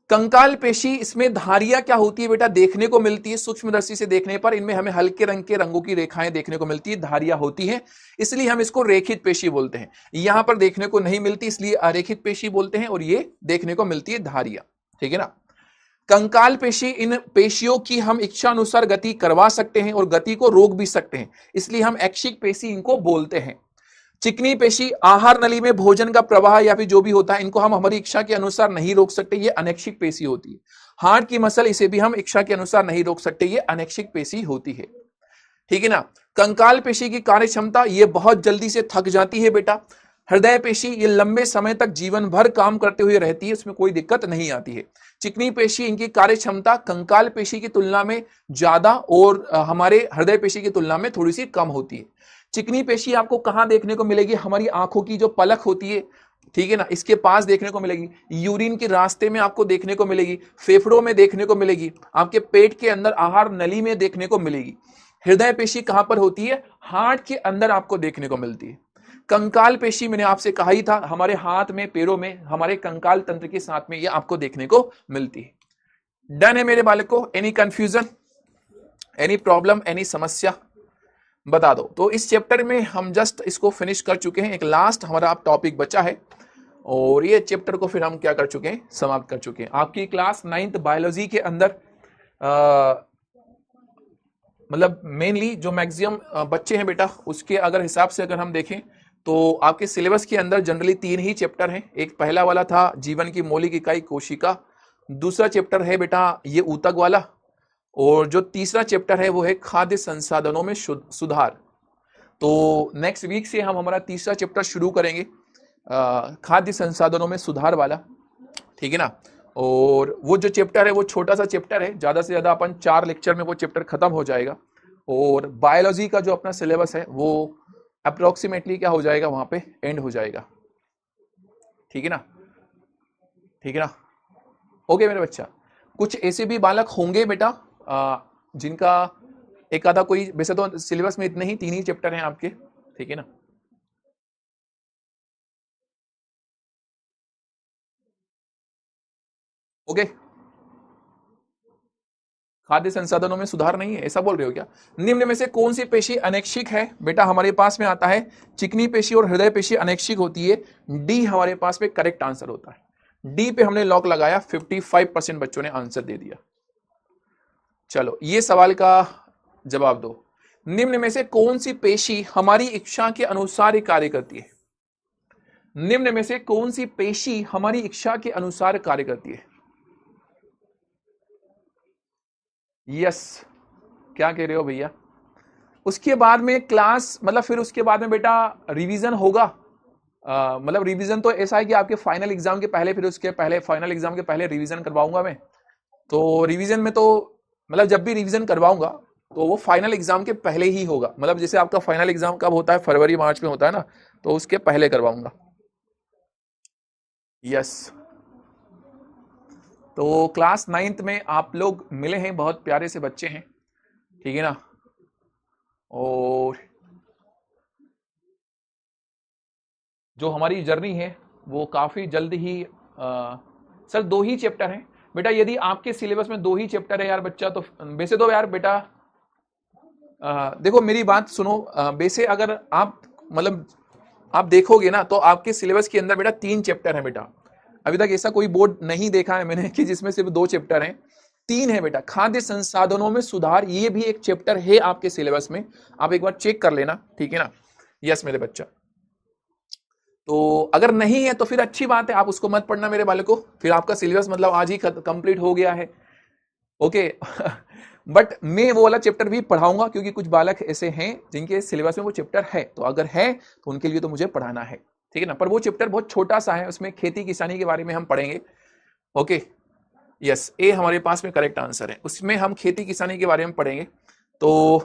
कंकाल पेशी, इसमें धारियां क्या होती है बेटा, देखने को मिलती है सूक्ष्मदर्शी से देखने पर। इनमें हमें हल्के रंग के रंगों की रेखाएं देखने को मिलती है, धारियां होती हैं, इसलिए हम इसको रेखित पेशी बोलते हैं। यहां पर देखने को नहीं मिलती, इसलिए अरेखित पेशी बोलते हैं, और ये देखने को मिलती है धारियां। ठीक है ना। कंकाल पेशी, इन पेशियों की हम इच्छा अनुसार गति करवा सकते हैं और गति को रोक भी सकते हैं, इसलिए हम ऐच्छिक पेशी इनको बोलते हैं। चिकनी पेशी, आहार नली में भोजन का प्रवाह या फिर जो भी होता है, इनको हम हमारी इच्छा के अनुसार नहीं रोक सकते, ये अनैच्छिक पेशी होती है। हार्ट की मसल, इसे भी हम इच्छा के अनुसार नहीं रोक सकते, ये अनैच्छिक पेशी होती है। ठीक है ना। कंकाल पेशी की कार्य क्षमता, ये बहुत जल्दी से थक जाती है बेटा। हृदय पेशी, ये लंबे समय तक जीवन भर काम करते हुए रहती है, इसमें कोई दिक्कत नहीं आती है। चिकनी पेशी, इनकी कार्य क्षमता कंकाल पेशी की तुलना में ज्यादा और हमारे हृदय पेशी की तुलना में थोड़ी सी कम होती है। चिकनी पेशी आपको कहां देखने को मिलेगी, हमारी आंखों की जो पलक होती है, ठीक है ना, इसके पास देखने को मिलेगी, यूरिन के रास्ते में आपको देखने को मिलेगी, फेफड़ों में देखने को मिलेगी, आपके पेट के अंदर आहार नली में देखने को मिलेगी। हृदय पेशी कहां पर होती है? हार्ट के अंदर आपको देखने को मिलती है। कंकाल पेशी मैंने आपसे कहा ही था, हमारे हाथ में, पैरों में, हमारे कंकाल तंत्र के साथ में ये आपको देखने को मिलती है। डन है मेरे बालक को? Any confusion, any problem, any समस्या बता दो। तो इस चैप्टर में हम जस्ट इसको फिनिश कर चुके हैं, एक लास्ट हमारा अब टॉपिक बचा है और ये चैप्टर को फिर हम क्या कर चुके हैं, समाप्त कर चुके हैं। आपकी क्लास 9th बायोलॉजी के अंदर मतलब मेनली जो मैक्सिमम बच्चे हैं बेटा, उसके अगर हिसाब से अगर हम देखें तो आपके सिलेबस के अंदर जनरली 3 ही चैप्टर हैं। एक पहला वाला था जीवन की मौलिक इकाई कोशिका, दूसरा चैप्टर है बेटा ये ऊतक वाला, और जो तीसरा चैप्टर है वो है खाद्य संसाधनों में सुधार। तो नेक्स्ट वीक से हम हमारा तीसरा चैप्टर शुरू करेंगे, खाद्य संसाधनों में सुधार वाला, ठीक है ना। और वो जो चैप्टर है वो छोटा सा चैप्टर है, ज्यादा से ज्यादा अपन 4 लेक्चर में वो चैप्टर खत्म हो जाएगा। और बायोलॉजी का जो अपना सिलेबस है वो अप्रोक्सीमेटली क्या हो जाएगा, वहां पे एंड हो जाएगा, ठीक है ना, ठीक है ना। ओके मेरे बच्चा, कुछ ऐसे भी बालक होंगे बेटा जिनका एक आधा कोई, वैसे तो सिलेबस में इतने ही 3 ही चैप्टर हैं आपके, ठीक है ना। ओके, खाद्य संसाधनों में सुधार नहीं है ऐसा बोल रहे हो क्या? निम्न में से कौन सी पेशी अनैच्छिक है? बेटा हमारे पास में आता है चिकनी पेशी और हृदय पेशी अनैच्छिक होती है। डी हमारे पास में करेक्ट आंसर होता है। डी पे हमने लॉक लगाया, 55% बच्चों ने आंसर दे दिया। चलो ये सवाल का जवाब दो। निम्न में से कौन सी पेशी हमारी इच्छा के अनुसार कार्य करती है? निम्न में से कौन सी पेशी हमारी इच्छा के अनुसार कार्य करती है? यस, क्या कह रहे हो भैया? उसके बाद में क्लास, मतलब फिर उसके बाद में बेटा रिवीजन होगा। मतलब रिवीजन तो ऐसा है कि आपके फाइनल एग्जाम के पहले, फिर उसके पहले फाइनल एग्जाम के पहले रिवीजन करवाऊंगा मैं। तो रिवीजन में तो मतलब जब भी रिवीजन करवाऊंगा तो वो फाइनल एग्जाम के पहले ही होगा। मतलब जैसे आपका फाइनल एग्जाम कब होता है, फरवरी मार्च में होता है ना, तो उसके पहले करवाऊंगा। यस, तो क्लास 9th में आप लोग मिले हैं, बहुत प्यारे से बच्चे हैं, ठीक है ना। और जो हमारी जर्नी है वो काफी जल्द ही सर 2 ही चैप्टर हैं बेटा। यदि आपके सिलेबस में 2 ही चैप्टर है यार बच्चा, तो वैसे तो यार बेटा देखो मेरी बात सुनो, वैसे अगर आप मतलब आप देखोगे ना तो आपके सिलेबस के अंदर बेटा 3 चैप्टर हैं बेटा। अभी तक ऐसा कोई बोर्ड नहीं देखा है मैंने कि जिसमें सिर्फ 2 चैप्टर हैं, 3 है बेटा। खाद्य संसाधनों में सुधार, ये भी एक चैप्टर है आपके सिलेबस में, आप एक बार चेक कर लेना, ठीक है ना। यस मेरे बच्चा, तो अगर नहीं है तो फिर अच्छी बात है, आप उसको मत पढ़ना मेरे बालक को, फिर आपका सिलेबस मतलब आज ही कंप्लीट हो गया है। ओके बट मैं वो वाला चैप्टर भी पढ़ाऊंगा क्योंकि कुछ बालक ऐसे हैं जिनके सिलेबस में वो चैप्टर है, तो अगर है तो उनके लिए तो मुझे पढ़ाना है, ठीक है ना। पर वो चैप्टर बहुत छोटा सा है, उसमें खेती किसानी के बारे में हम पढ़ेंगे। ओके यस, ए हमारे पास में करेक्ट आंसर है, उसमें हम खेती किसानी के बारे में पढ़ेंगे, तो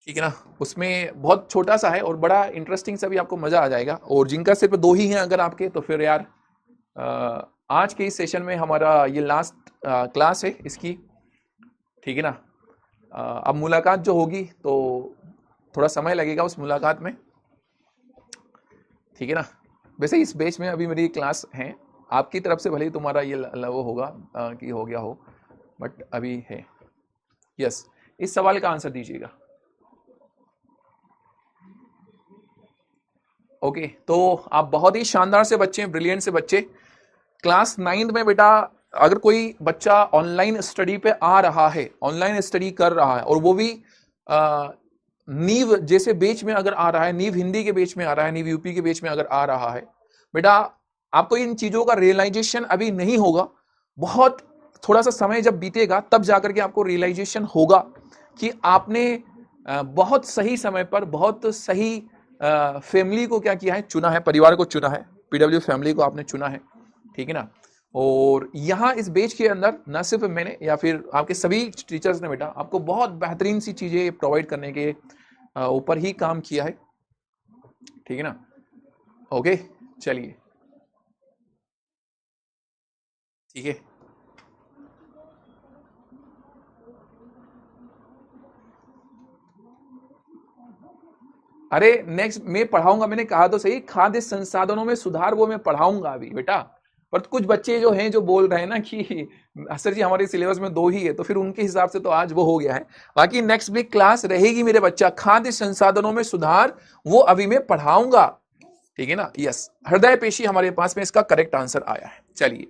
ठीक है ना। उसमें बहुत छोटा सा है और बड़ा इंटरेस्टिंग सा भी, आपको मजा आ जाएगा। और जिनका सिर्फ 2 ही हैं अगर आपके, तो फिर यार आज के इस सेशन में हमारा ये लास्ट क्लास है इसकी, ठीक है ना। अब मुलाकात जो होगी तो थोड़ा समय लगेगा उस मुलाकात में, ठीक है ना। वैसे इस बैच में अभी मेरी क्लास है, आपकी तरफ से भले ही तुम्हारा ये वो होगा कि हो गया हो, बट अभी है। यस, इस सवाल का आंसर दीजिएगा। ओके तो आप बहुत ही शानदार से बच्चे हैं, ब्रिलियंट से बच्चे। क्लास 9th में बेटा अगर कोई बच्चा ऑनलाइन स्टडी पे आ रहा है, ऑनलाइन स्टडी कर रहा है, और वो भी नीव जैसे बेच में अगर आ रहा है, नीव हिंदी के बेच में आ रहा है, नीव यूपी के बेच में अगर आ रहा है, बेटा आपको इन चीजों का रियलाइजेशन अभी नहीं होगा, बहुत थोड़ा सा समय जब बीतेगा तब जाकर के आपको रियलाइजेशन होगा कि आपने बहुत सही समय पर बहुत सही फैमिली को क्या किया है, चुना है, परिवार को चुना है, पीडब्ल्यू फैमिली को आपने चुना है, ठीक है ना। और यहाँ इस बैच के अंदर न सिर्फ मैंने या फिर आपके सभी टीचर्स ने बेटा आपको बहुत बेहतरीन सी चीजें प्रोवाइड करने के ऊपर ही काम किया है, ठीक है ना। ओके चलिए ठीक है। अरे नेक्स्ट मैं पढ़ाऊंगा, मैंने कहा तो सही, खाद्य संसाधनों में सुधार वो मैं पढ़ाऊंगा अभी बेटा। पर कुछ बच्चे जो हैं जो बोल रहे हैं ना कि सर जी हमारे सिलेबस में 2 ही है, तो फिर उनके हिसाब से तो आज वो हो गया है। बाकी नेक्स्ट वीक क्लास रहेगी मेरे बच्चा, खाद्य संसाधनों में सुधार वो अभी मैं पढ़ाऊंगा, ठीक है ना। यस, हृदय पेशी हमारे पास में इसका करेक्ट आंसर आया है। चलिए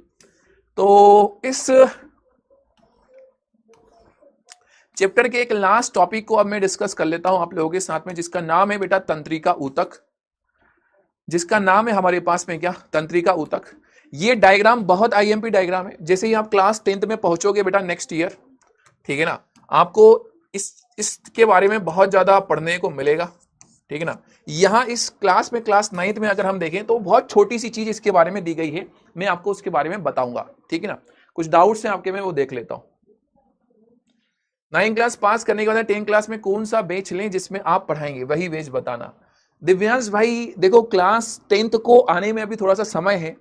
तो इस चैप्टर के एक लास्ट टॉपिक को अब मैं डिस्कस कर लेता हूं आप लोगों के साथ में, जिसका नाम है बेटा तंत्रिका ऊतक। जिसका नाम है हमारे पास में क्या, तंत्रिका ऊतक। ये डायग्राम बहुत आईएमपी डायग्राम है। जैसे ही आप क्लास 10th में पहुंचोगे बेटा नेक्स्ट ईयर, ठीक है ना, आपको इसके बारे में बहुत ज्यादा पढ़ने को मिलेगा, ठीक है ना। यहाँ इस क्लास में, क्लास 9th में अगर हम देखें तो बहुत छोटी सी चीज इसके बारे में दी गई है, मैं आपको उसके बारे में बताऊंगा, ठीक है ना। कुछ डाउट्स हैं आपके, मैं वो देख लेता हूं। 9 क्लास पास करने के बाद 10 क्लास में कौन सा बेच लें जिसमें आप पढ़ाएंगे, वही बेच बताना। दिव्यांश भाई देखो क्लास 10th को आने में अभी थोड़ा सा समय है,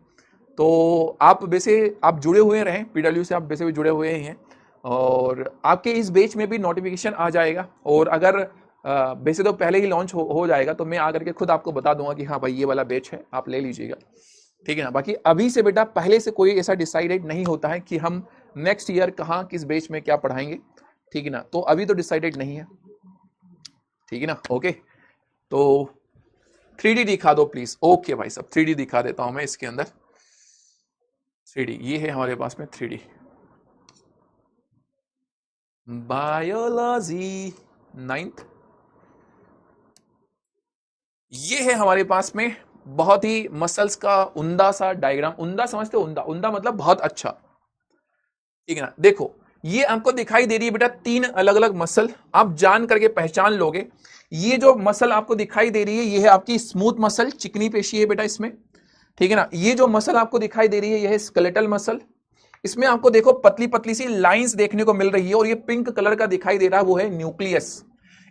तो आप वैसे आप जुड़े हुए रहें, पीडब्ल्यू से आप वैसे भी जुड़े हुए ही हैं, और आपके इस बेच में भी नोटिफिकेशन आ जाएगा। और अगर वैसे तो पहले ही लॉन्च हो जाएगा, तो मैं आकर के खुद आपको बता दूंगा कि हाँ भाई ये वाला बेच है, आप ले लीजिएगा, ठीक है ना। बाकी अभी से बेटा पहले से कोई ऐसा डिसाइडेड नहीं होता है कि हम नेक्स्ट ईयर कहाँ किस बेच में क्या पढ़ाएंगे, ठीक है ना। तो अभी तो डिसाइडेड नहीं है, ठीक है ना। ओके तो 3D दिखा दो प्लीज। ओके भाई साहब 3D दिखा देता हूं मैं इसके अंदर। 3D ये है हमारे पास में 3D बायोलॉजी 9th। ये है हमारे पास में बहुत ही मसल्स का उंदा सा डायग्राम। उंदा समझते हो, उंदा, उंदा मतलब बहुत अच्छा, ठीक है ना। देखो ये आपको दिखाई दे रही है बेटा 3 अलग अलग मसल, आप जान करके पहचान लोगे। ये जो मसल आपको दिखाई दे रही है ये है आपकी स्मूथ मसल, चिकनी पेशी है बेटा इसमें, ठीक है ना। ये जो मसल आपको दिखाई दे रही है ये है स्केलेटल मसल। इसमें आपको देखो पतली पतली सी लाइंस देखने को मिल रही है, और ये पिंक कलर का दिखाई दे रहा है वो है न्यूक्लियस।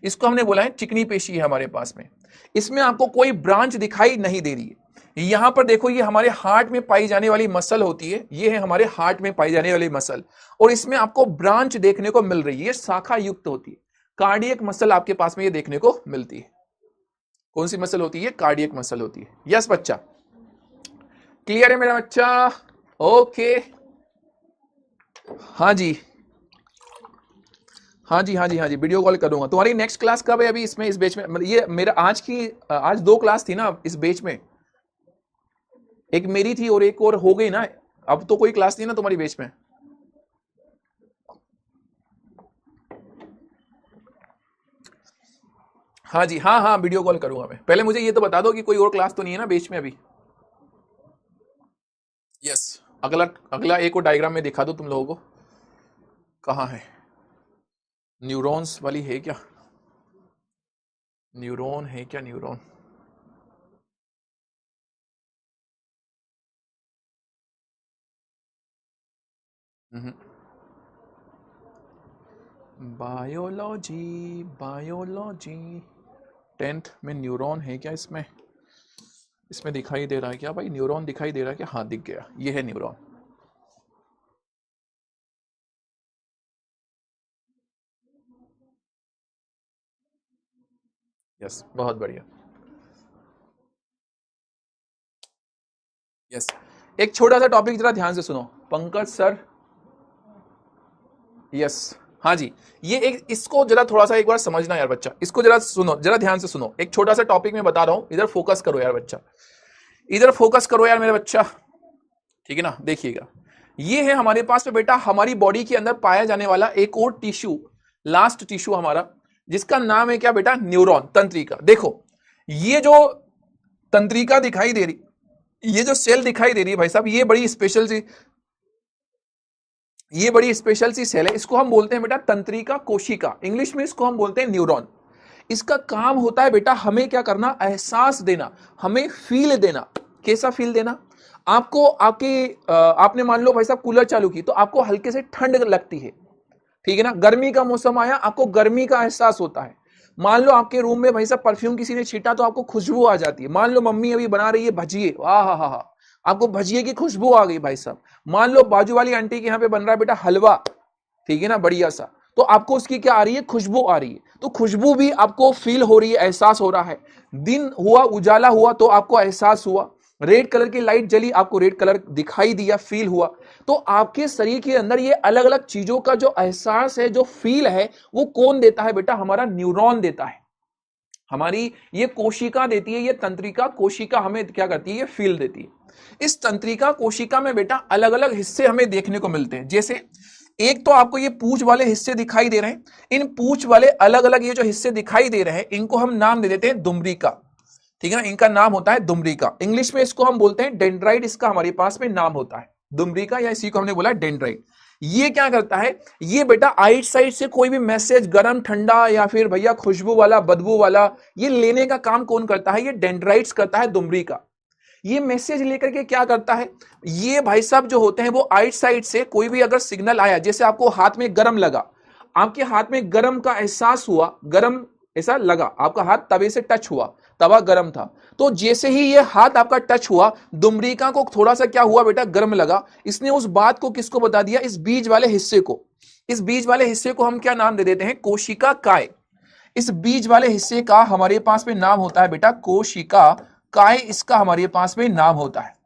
इसको हमने बोला है चिकनी पेशी है हमारे पास में। इसमें आपको कोई ब्रांच दिखाई नहीं दे रही है। यहां पर देखो ये हमारे हार्ट में पाई जाने वाली मसल होती है, ये है हमारे हार्ट में पाई जाने वाली मसल, और इसमें आपको ब्रांच देखने को मिल रही है, ये शाखा युक्त होती है। कार्डियक मसल आपके पास में ये देखने को मिलती है। कौन सी मसल होती है, कार्डियक मसल होती है। यस बच्चा, क्लियर है मेरा बच्चा? ओके हाँ जी, हाँ जी, हाँ जी, हाँ जी, वीडियो कॉल करूंगा। तुम्हारी नेक्स्ट क्लास कब है अभी इसमें, इस बैच में? मतलब ये मेरा आज 2 क्लास थी ना इस बैच में, एक मेरी थी और एक और हो गई ना, अब तो कोई क्लास नहीं ना तुम्हारी बैच में। हाँ जी, हाँ हाँ वीडियो कॉल करूंगा मैं। पहले मुझे ये तो बता दो कि कोई और क्लास तो नहीं है ना बैच में अभी। यस, अगला अगला एक और डायग्राम में दिखा दो तुम लोगों को, कहाँ है? न्यूरॉन्स वाली है क्या? न्यूरॉन है क्या? न्यूरॉन बायोलॉजी, बायोलॉजी 10th में न्यूरॉन है क्या इसमें? इसमें दिखाई दे रहा है क्या भाई? न्यूरॉन दिखाई दे रहा है क्या? हाँ दिख गया, ये है न्यूरॉन। यस बहुत बढ़िया। यस एक छोटा सा टॉपिक जरा ध्यान से सुनो पंकज सर। यस हाँ जी, ये एक इसको जरा थोड़ा सा एक बार समझना यार बच्चा, इसको जरा सुनो, जरा ध्यान से सुनो। एक छोटा सा टॉपिक मैं बता रहा हूं, इधर फोकस करो यार बच्चा, इधर फोकस करो यार मेरा बच्चा, ठीक है ना। देखिएगा ये है हमारे पास में बेटा हमारी बॉडी के अंदर पाया जाने वाला एक और टिश्यू, लास्ट टिश्यू हमारा, जिसका नाम है क्या बेटा? न्यूरॉन, तंत्रिका। देखो ये जो तंत्रिका दिखाई दे रही, ये जो सेल दिखाई दे रही है भाई साहब, ये बड़ी स्पेशल सी सेल है। इसको हम बोलते हैं बेटा तंत्रिका कोशिका, इंग्लिश में इसको हम बोलते हैं न्यूरॉन। इसका काम होता है बेटा हमें क्या करना, एहसास देना, हमें फील देना। कैसा फील देना? आपको आपने मान लो भाई साहब कूलर चालू की तो आपको हल्के से ठंड लगती है, ठीक है ना। गर्मी का मौसम आया, आपको गर्मी का एहसास होता है, मान लो आपके रूम में भाई साहब परफ्यूम किसी ने छीटा तो आपको खुशबू आ जाती है। मान लो मम्मी अभी बना रही है भजिए, वाह हा हा हा, आपको भजिए की खुशबू आ गई भाई साहब। मान लो बाजू वाली आंटी के यहाँ पे बन रहा है बेटा हलवा, ठीक है ना, बढ़िया सा, तो आपको उसकी क्या आ रही है, खुशबू आ रही है। तो खुशबू भी आपको फील हो रही है, एहसास हो रहा है। दिन हुआ, उजाला हुआ तो आपको एहसास हुआ। रेड कलर की लाइट जली, आपको रेड कलर दिखाई दिया, फील हुआ। तो आपके शरीर के अंदर ये अलग अलग चीजों का जो एहसास है, जो फील है, वो कौन देता है बेटा, हमारा न्यूरॉन देता है। हमारी ये कोशिका देती है, ये तंत्रिका कोशिका हमें क्या करती है, ये फील देती है। इस तंत्रिका कोशिका में बेटा अलग अलग हिस्से हमें देखने को मिलते हैं। जैसे एक तो आपको ये पूंछ वाले हिस्से दिखाई दे रहे हैं, इन पूंछ वाले अलग अलग ये जो हिस्से दिखाई दे रहे हैं, इनको हम नाम दे देते हैं दुम्बरिका, ठीक है ना, इनका नाम होता है दुम्बरिका। इंग्लिश में इसको हम बोलते हैं डेंड्राइट, इसका हमारे पास में नाम होता है दुम्बरिका, या इसी को हमने बोला डेंड्राइट। ये क्या करता है, ये बेटा आइट साइड से कोई भी मैसेज, गरम ठंडा या फिर भैया खुशबू वाला बदबू वाला, ये लेने का काम कौन करता है, ये डेंड्राइट्स करता है, दुम्बरिका। ये मैसेज लेकर के क्या करता है, ये भाई साहब जो होते हैं वो आइट साइड से कोई भी अगर सिग्नल आया, जैसे आपको हाथ में गरम लगा, आपके हाथ में गरम का एहसास हुआ, गरम ऐसा लगा, आपका हाथ तवे से टच हुआ, तवा गरम था, तो जैसे ही ये हाथ आपका टच हुआ, दुम्बरिका को थोड़ा सा क्या हुआ बेटा, गर्म लगा। इसने उस बात को किसको बता दिया, इस बीज वाले हिस्से को। इस बीज वाले हिस्से को हम क्या नाम दे देते हैं, कोशिका काय। इस बीज वाले हिस्से का हमारे पास में नाम होता है बेटा कोशिका काय, इसका हमारे पास में नाम होता है।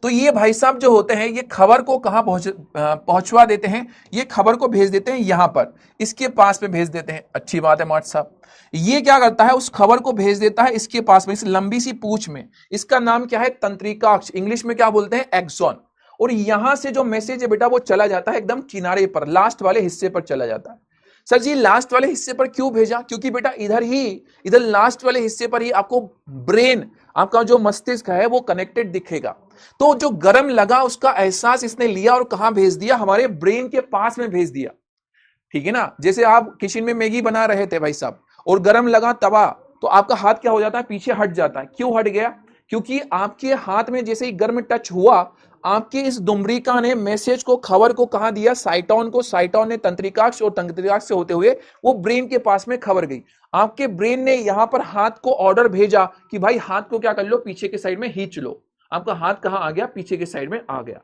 तो ये भाई साहब जो होते हैं, ये खबर को कहां पहुंचवा देते हैं, ये खबर को भेज देते हैं यहां पर, इसके पास में भेज देते हैं। अच्छी बात है मार्ट साहब। ये क्या करता है, उस खबर को भेज देता है इसके पास में, इस लंबी सी पूंछ में, इसका नाम क्या है, तंत्रिकाक्ष, इंग्लिश में क्या बोलते हैं, एक्सॉन। और यहां से जो मैसेज है बेटा वो चला जाता है एकदम किनारे पर, लास्ट वाले हिस्से पर चला जाता है। सर जी लास्ट वाले हिस्से पर क्यों भेजा, क्योंकि बेटा इधर लास्ट वाले हिस्से पर ही आपको ब्रेन, आपका जो मस्तिष्क है वो कनेक्टेड दिखेगा। तो जो गर्म लगा उसका एहसास इसने लिया और कहां भेज दिया, हमारे ब्रेन के पास में भेज दिया, ठीक है ना। जैसे आप किचन में मैगी बना रहे थे भाई साहब, और गर्म लगा तवा, तो आपका हाथ क्या हो जाता है, पीछे हट जाता है। क्यों हट गया, क्योंकि आपके हाथ में जैसे ही गर्म टच हुआ, आपके इस दुम्बरिका ने मैसेज को, खबर को कहां दिया, साइटोन को, साइटोन ने तंत्रिकाक्ष, और तंत्रिकाक्ष से होते हुए वो ब्रेन के पास में खबर गई। आपके ब्रेन ने यहां पर हाथ को ऑर्डर भेजा कि भाई हाथ को क्या कर लो, पीछे के साइड में खींच लो। आपका हाथ कहां आ गया, पीछे के साइड में आ गया।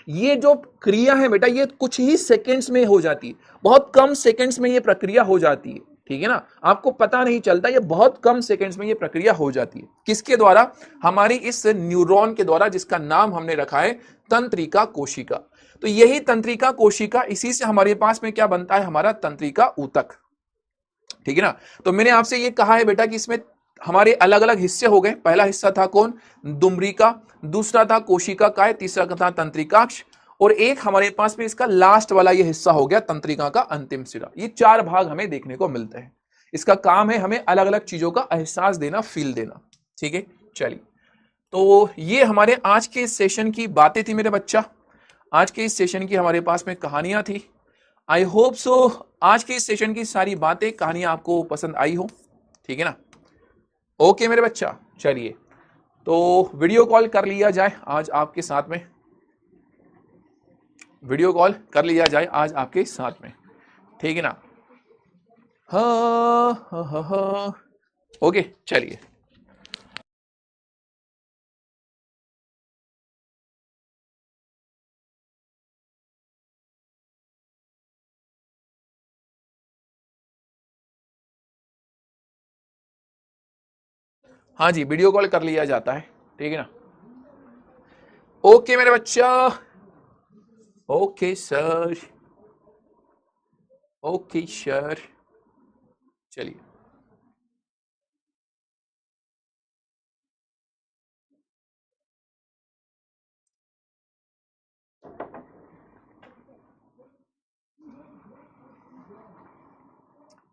ये जो क्रिया है बेटा, ये कुछ ही सेकंड्स में हो जाती है, बहुत कम सेकंड्स में ये प्रक्रिया हो जाती है, ठीक है ना। आपको पता नहीं चलता, ये बहुत कम सेकंड्स में ये प्रक्रिया हो जाती है। किसके द्वारा, हमारी इस न्यूरॉन के द्वारा, जिसका नाम हमने रखा है तंत्रिका कोशिका। तो यही तंत्रिका कोशिका, इसी से हमारे पास में क्या बनता है, हमारा तंत्रिका ऊतक, ठीक है ना। तो मैंने आपसे ये कहा है बेटा कि इसमें हमारे अलग अलग हिस्से हो गए। पहला हिस्सा था कौन, दुम्बरिका, दूसरा था कोशिका काय, तीसरा था तंत्रिकाक्ष, और एक हमारे पास में इसका लास्ट वाला ये हिस्सा हो गया तंत्रिका का अंतिम सिरा। ये चार भाग हमें देखने को मिलते हैं। इसका काम है हमें अलग अलग चीजों का एहसास देना, फील देना, ठीक है। चलिए, तो ये हमारे आज के इस सेशन की बातें थी मेरे बच्चा, आज के इस सेशन की हमारे पास में कहानियां थी। आई होप सो आज के इस सेशन की सारी बातें, कहानियां आपको पसंद आई हो, ठीक है ना। ओके मेरे बच्चा, चलिए तो वीडियो कॉल कर लिया जाए आज आपके साथ में, वीडियो कॉल कर लिया जाए आज आपके साथ में, ठीक है ना। हाँ, ओके चलिए। हाँ जी, वीडियो कॉल कर लिया जाता है, ठीक है ना। ओके मेरे बच्चा, ओके सर, ओके सर, चलिए।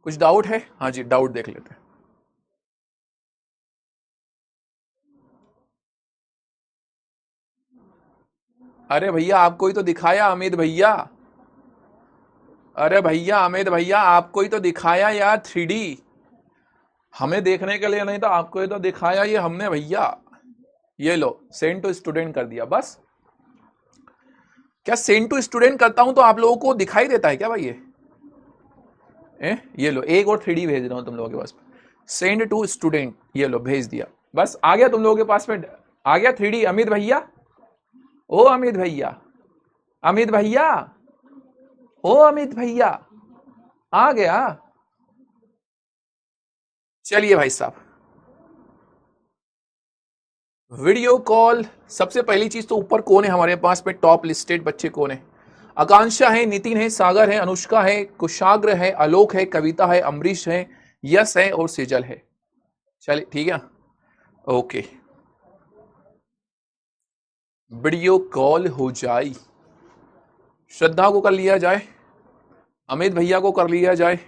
कुछ डाउट है, हाँ जी डाउट देख लेते हैं। अरे भैया आपको ही तो दिखाया अमित भैया, अरे भैया अमित भैया आपको ही तो दिखाया यार 3D, हमें देखने के लिए नहीं तो आपको ही तो दिखाया ये हमने भैया। ये लो सेंड टू स्टूडेंट कर दिया बस। क्या सेंड टू स्टूडेंट करता हूं तो आप लोगों को दिखाई देता है क्या भाई ये? ये लो एक और 3D भेज रहा हूं तुम लोगों के पास। सेंड टू स्टूडेंट, ये लो भेज दिया, बस आ गया तुम लोगों के पास में, आ गया 3D। अमित भैया, ओ अमित भैया, अमित भैया, ओ अमित भैया, आ गया। चलिए भाई साहब, वीडियो कॉल। सबसे पहली चीज तो ऊपर कौन है हमारे पास में, टॉप लिस्टेड बच्चे कौन है? आकांक्षा है, नितिन है, सागर है, अनुष्का है, कुशाग्र है, आलोक है, कविता है, अमरीश है, यश है और सेजल है। चलिए ठीक है, ओके। वीडियो कॉल हो जाए, श्रद्धा को कर लिया जाए, अमित भैया को कर लिया जाए,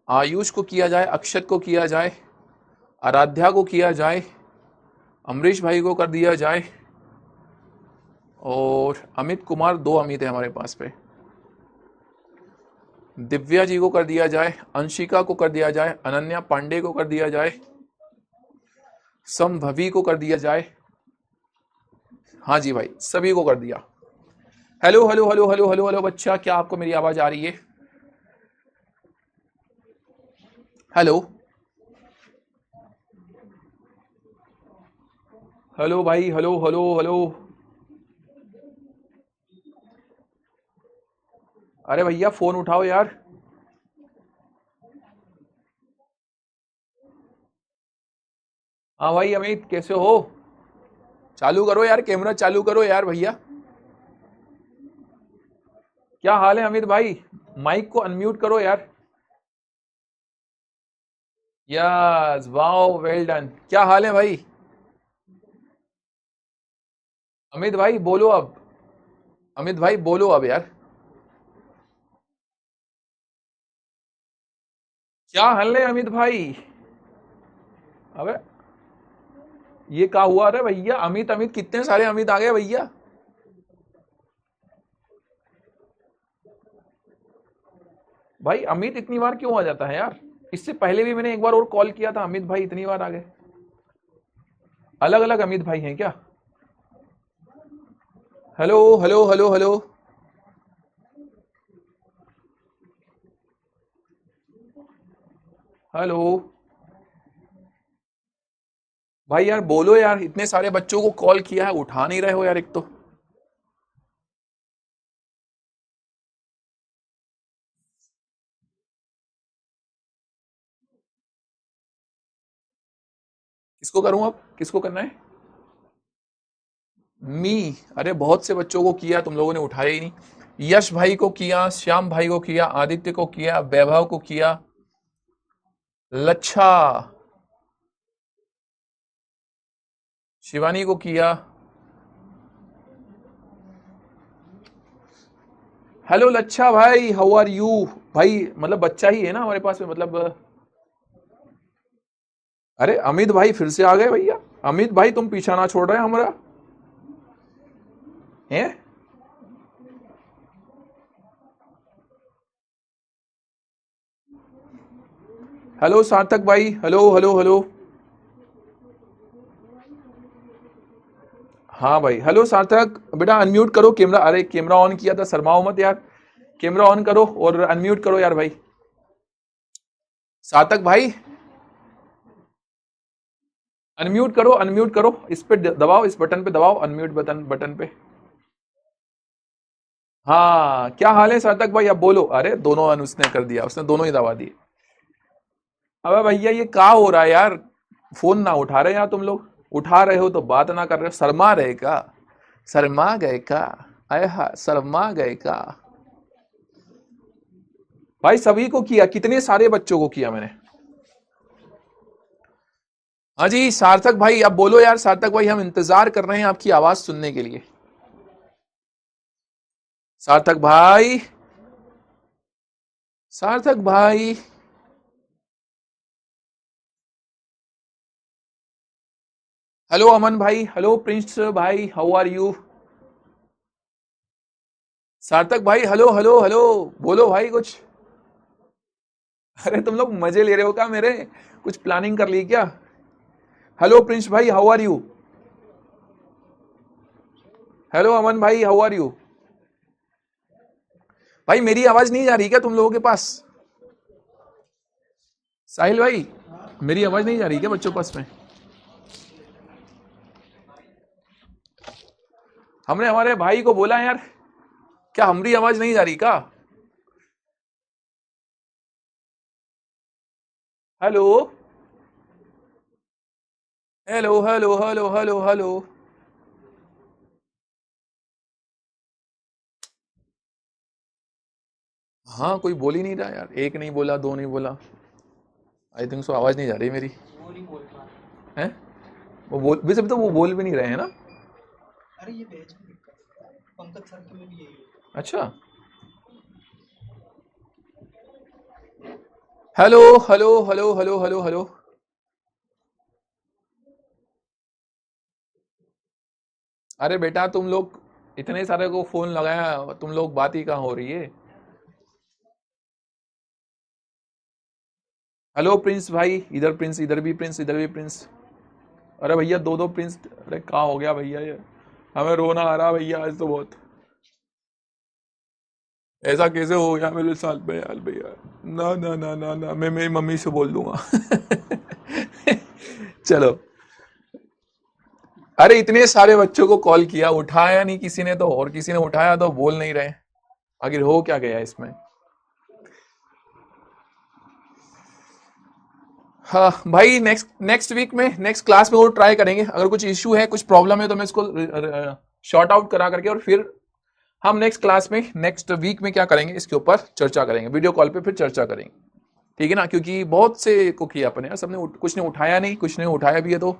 आयुष को किया जाए, अक्षत को किया जाए, आराध्या को किया जाए, अमरीश भाई को कर दिया जाए, और अमित कुमार, 2 अमित है हमारे पास पे, दिव्या जी को कर दिया जाए, अंशिका को कर दिया जाए, अनन्या पांडे को कर दिया जाए, संभवी को कर दिया जाए। हाँ जी भाई, सभी को कर दिया। Hello hello hello hello hello hello बच्चा, क्या आपको मेरी आवाज आ रही है? हेलो हेलो भाई, हेलो हेलो हेलो। अरे भैया फोन उठाओ यार। हाँ भाई अमित, कैसे हो? चालू करो यार, कैमरा चालू करो यार भैया। क्या हाल है अमित भाई? माइक को अनम्यूट करो यार। Yes, wow, well done. क्या हाल है भाई? अमित भाई बोलो अब, अमित भाई बोलो अब यार। क्या हाल है अमित भाई? अबे ये क्या हुआ रे भैया? अमित अमित कितने सारे अमित आ गए भैया। भाई अमित इतनी बार क्यों आ जाता है यार? इससे पहले भी मैंने एक बार और कॉल किया था, अमित भाई इतनी बार आ गए। अलग अलग अमित भाई हैं क्या? Hello hello hello hello. Hello भाई यार बोलो यार, इतने सारे बच्चों को कॉल किया है, उठा नहीं रहे हो यार एक तो। किसको करूं अब, किसको करना है? मी, अरे बहुत से बच्चों को किया, तुम लोगों ने उठाया ही नहीं। यश भाई को किया, श्याम भाई को किया, आदित्य को किया, वैभव को किया, लच्छा, शिवानी को किया। हेलो लच्छा भाई, हाउ आर यू? भाई मतलब बच्चा ही है ना हमारे पास में, मतलब। अरे अमित भाई फिर से आ गए भैया। अमित भाई तुम पीछा ना छोड़ रहे हमारा, हैं? हेलो सार्थक भाई, हेलो हेलो हेलो। हाँ भाई, हेलो सार्थक, बेटा अनम्यूट करो कैमरा। अरे कैमरा ऑन किया था, शर्माओ मत यार। कैमरा ऑन करो और अनम्यूट करो यार भाई। सार्थक भाई अनम्यूट करो, अनम्यूट करो, इस पे दबाओ, इस बटन पे दबाओ, अनम्यूट बटन, बटन पे। हाँ, क्या हाल है सार्थक भाई? अब बोलो। अरे दोनों उसने कर दिया, उसने दोनों ही दबा दिए। अबे भैया ये क्या हो रहा है यार? फोन ना उठा रहे यार तुम लोग, उठा रहे हो तो बात ना कर रहे हो, शर्मा रहे का? शर्मा गए का? अरे हाँ, शर्मा गए का? भाई सभी को किया, कितने सारे बच्चों को किया मैंने। हाँ जी सार्थक भाई, अब बोलो यार सार्थक भाई, हम इंतजार कर रहे हैं आपकी आवाज सुनने के लिए। सार्थक भाई, सार्थक भाई। हेलो अमन भाई, हेलो प्रिंस भाई, हाउ आर यू? सार्थक भाई, हेलो हेलो हेलो, बोलो भाई कुछ। अरे तुम लोग मजे ले रहे हो क्या मेरे? कुछ प्लानिंग कर ली क्या? हेलो प्रिंस भाई, हाउ आर यू? हेलो अमन भाई, हाउ आर यू? भाई मेरी आवाज नहीं जा रही क्या तुम लोगों के पास? साहिल भाई मेरी आवाज नहीं जा रही क्या बच्चों पास में? हमने हमारे भाई को बोला यार, क्या हमारी आवाज नहीं जा रही क्या? Hello hello hello hello hello hello. हाँ कोई बोल ही नहीं रहा यार, एक नहीं बोला, दो नहीं बोला। आई थिंक सो आवाज नहीं जा रही मेरी। वो नहीं बोल पा रहा। है वो बोल वैसे तो वो बोल भी नहीं रहे हैं ना। अरे ये बैच में दिक्कत है, पंकज सर के में भी यही है। अच्छा hello hello hello hello hello hello. अरे बेटा तुम लोग इतने सारे को फोन लगाया, तुम लोग बात ही कहाँ हो रही है? हेलो प्रिंस भाई, इधर प्रिंस, इधर भी प्रिंस, इधर भी प्रिंस। अरे भैया दो दो प्रिंस, अरे कहाँ हो गया भैया ये? हमें रोना आ रहा भैया आज तो बहुत। ऐसा कैसे हो गया मेरे साथ में यार भैया? ना ना ना ना ना, मैं मेरी मम्मी से बोल दूंगा। चलो। अरे इतने सारे बच्चों को कॉल किया, उठाया नहीं किसी ने, तो और किसी ने उठाया तो बोल नहीं रहे। आखिर हो क्या गया इसमें? हाँ भाई, नेक्स्ट नेक्स्ट वीक में, नेक्स्ट क्लास में वो ट्राई करेंगे। अगर कुछ इश्यू है, कुछ प्रॉब्लम है, तो मैं इसको शॉर्ट आउट करा करके, और फिर हम नेक्स्ट क्लास में, नेक्स्ट वीक में क्या करेंगे इसके ऊपर चर्चा करेंगे, वीडियो कॉल पे फिर चर्चा करेंगे। ठीक है ना? क्योंकि बहुत से को किया अपने यार, सबने कुछ ने उठाया नहीं, कुछ ने उठाया भी है तो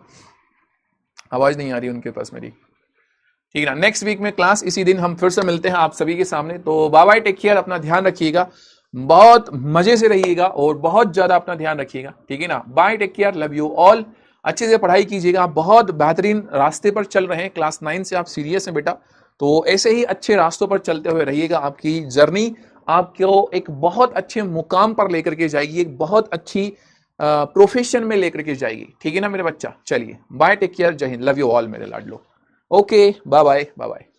आवाज नहीं आ रही उनके पास मेरी। ठीक है ना? नेक्स्ट वीक में क्लास इसी दिन हम फिर से मिलते हैं आप सभी के सामने। तो बाय बाय, टेक केयर, अपना ध्यान रखिएगा, बहुत मजे से रहिएगा और बहुत ज्यादा अपना ध्यान रखिएगा। ठीक है ना? Bye, take care, love you all. अच्छे से पढ़ाई कीजिएगा, आप बहुत बेहतरीन रास्ते पर चल रहे हैं, क्लास 9 से आप सीरियस हैं बेटा, तो ऐसे ही अच्छे रास्तों पर चलते हुए रहिएगा। आपकी जर्नी आपको एक बहुत अच्छे मुकाम पर लेकर के जाएगी, एक बहुत अच्छी प्रोफेशन में लेकर के जाएगी। ठीक है ना मेरे बच्चा? चलिए बाय, टेक केयर, जय हिंद, लव यू ऑल मेरे लाडलो। Okay bye bye bye bye.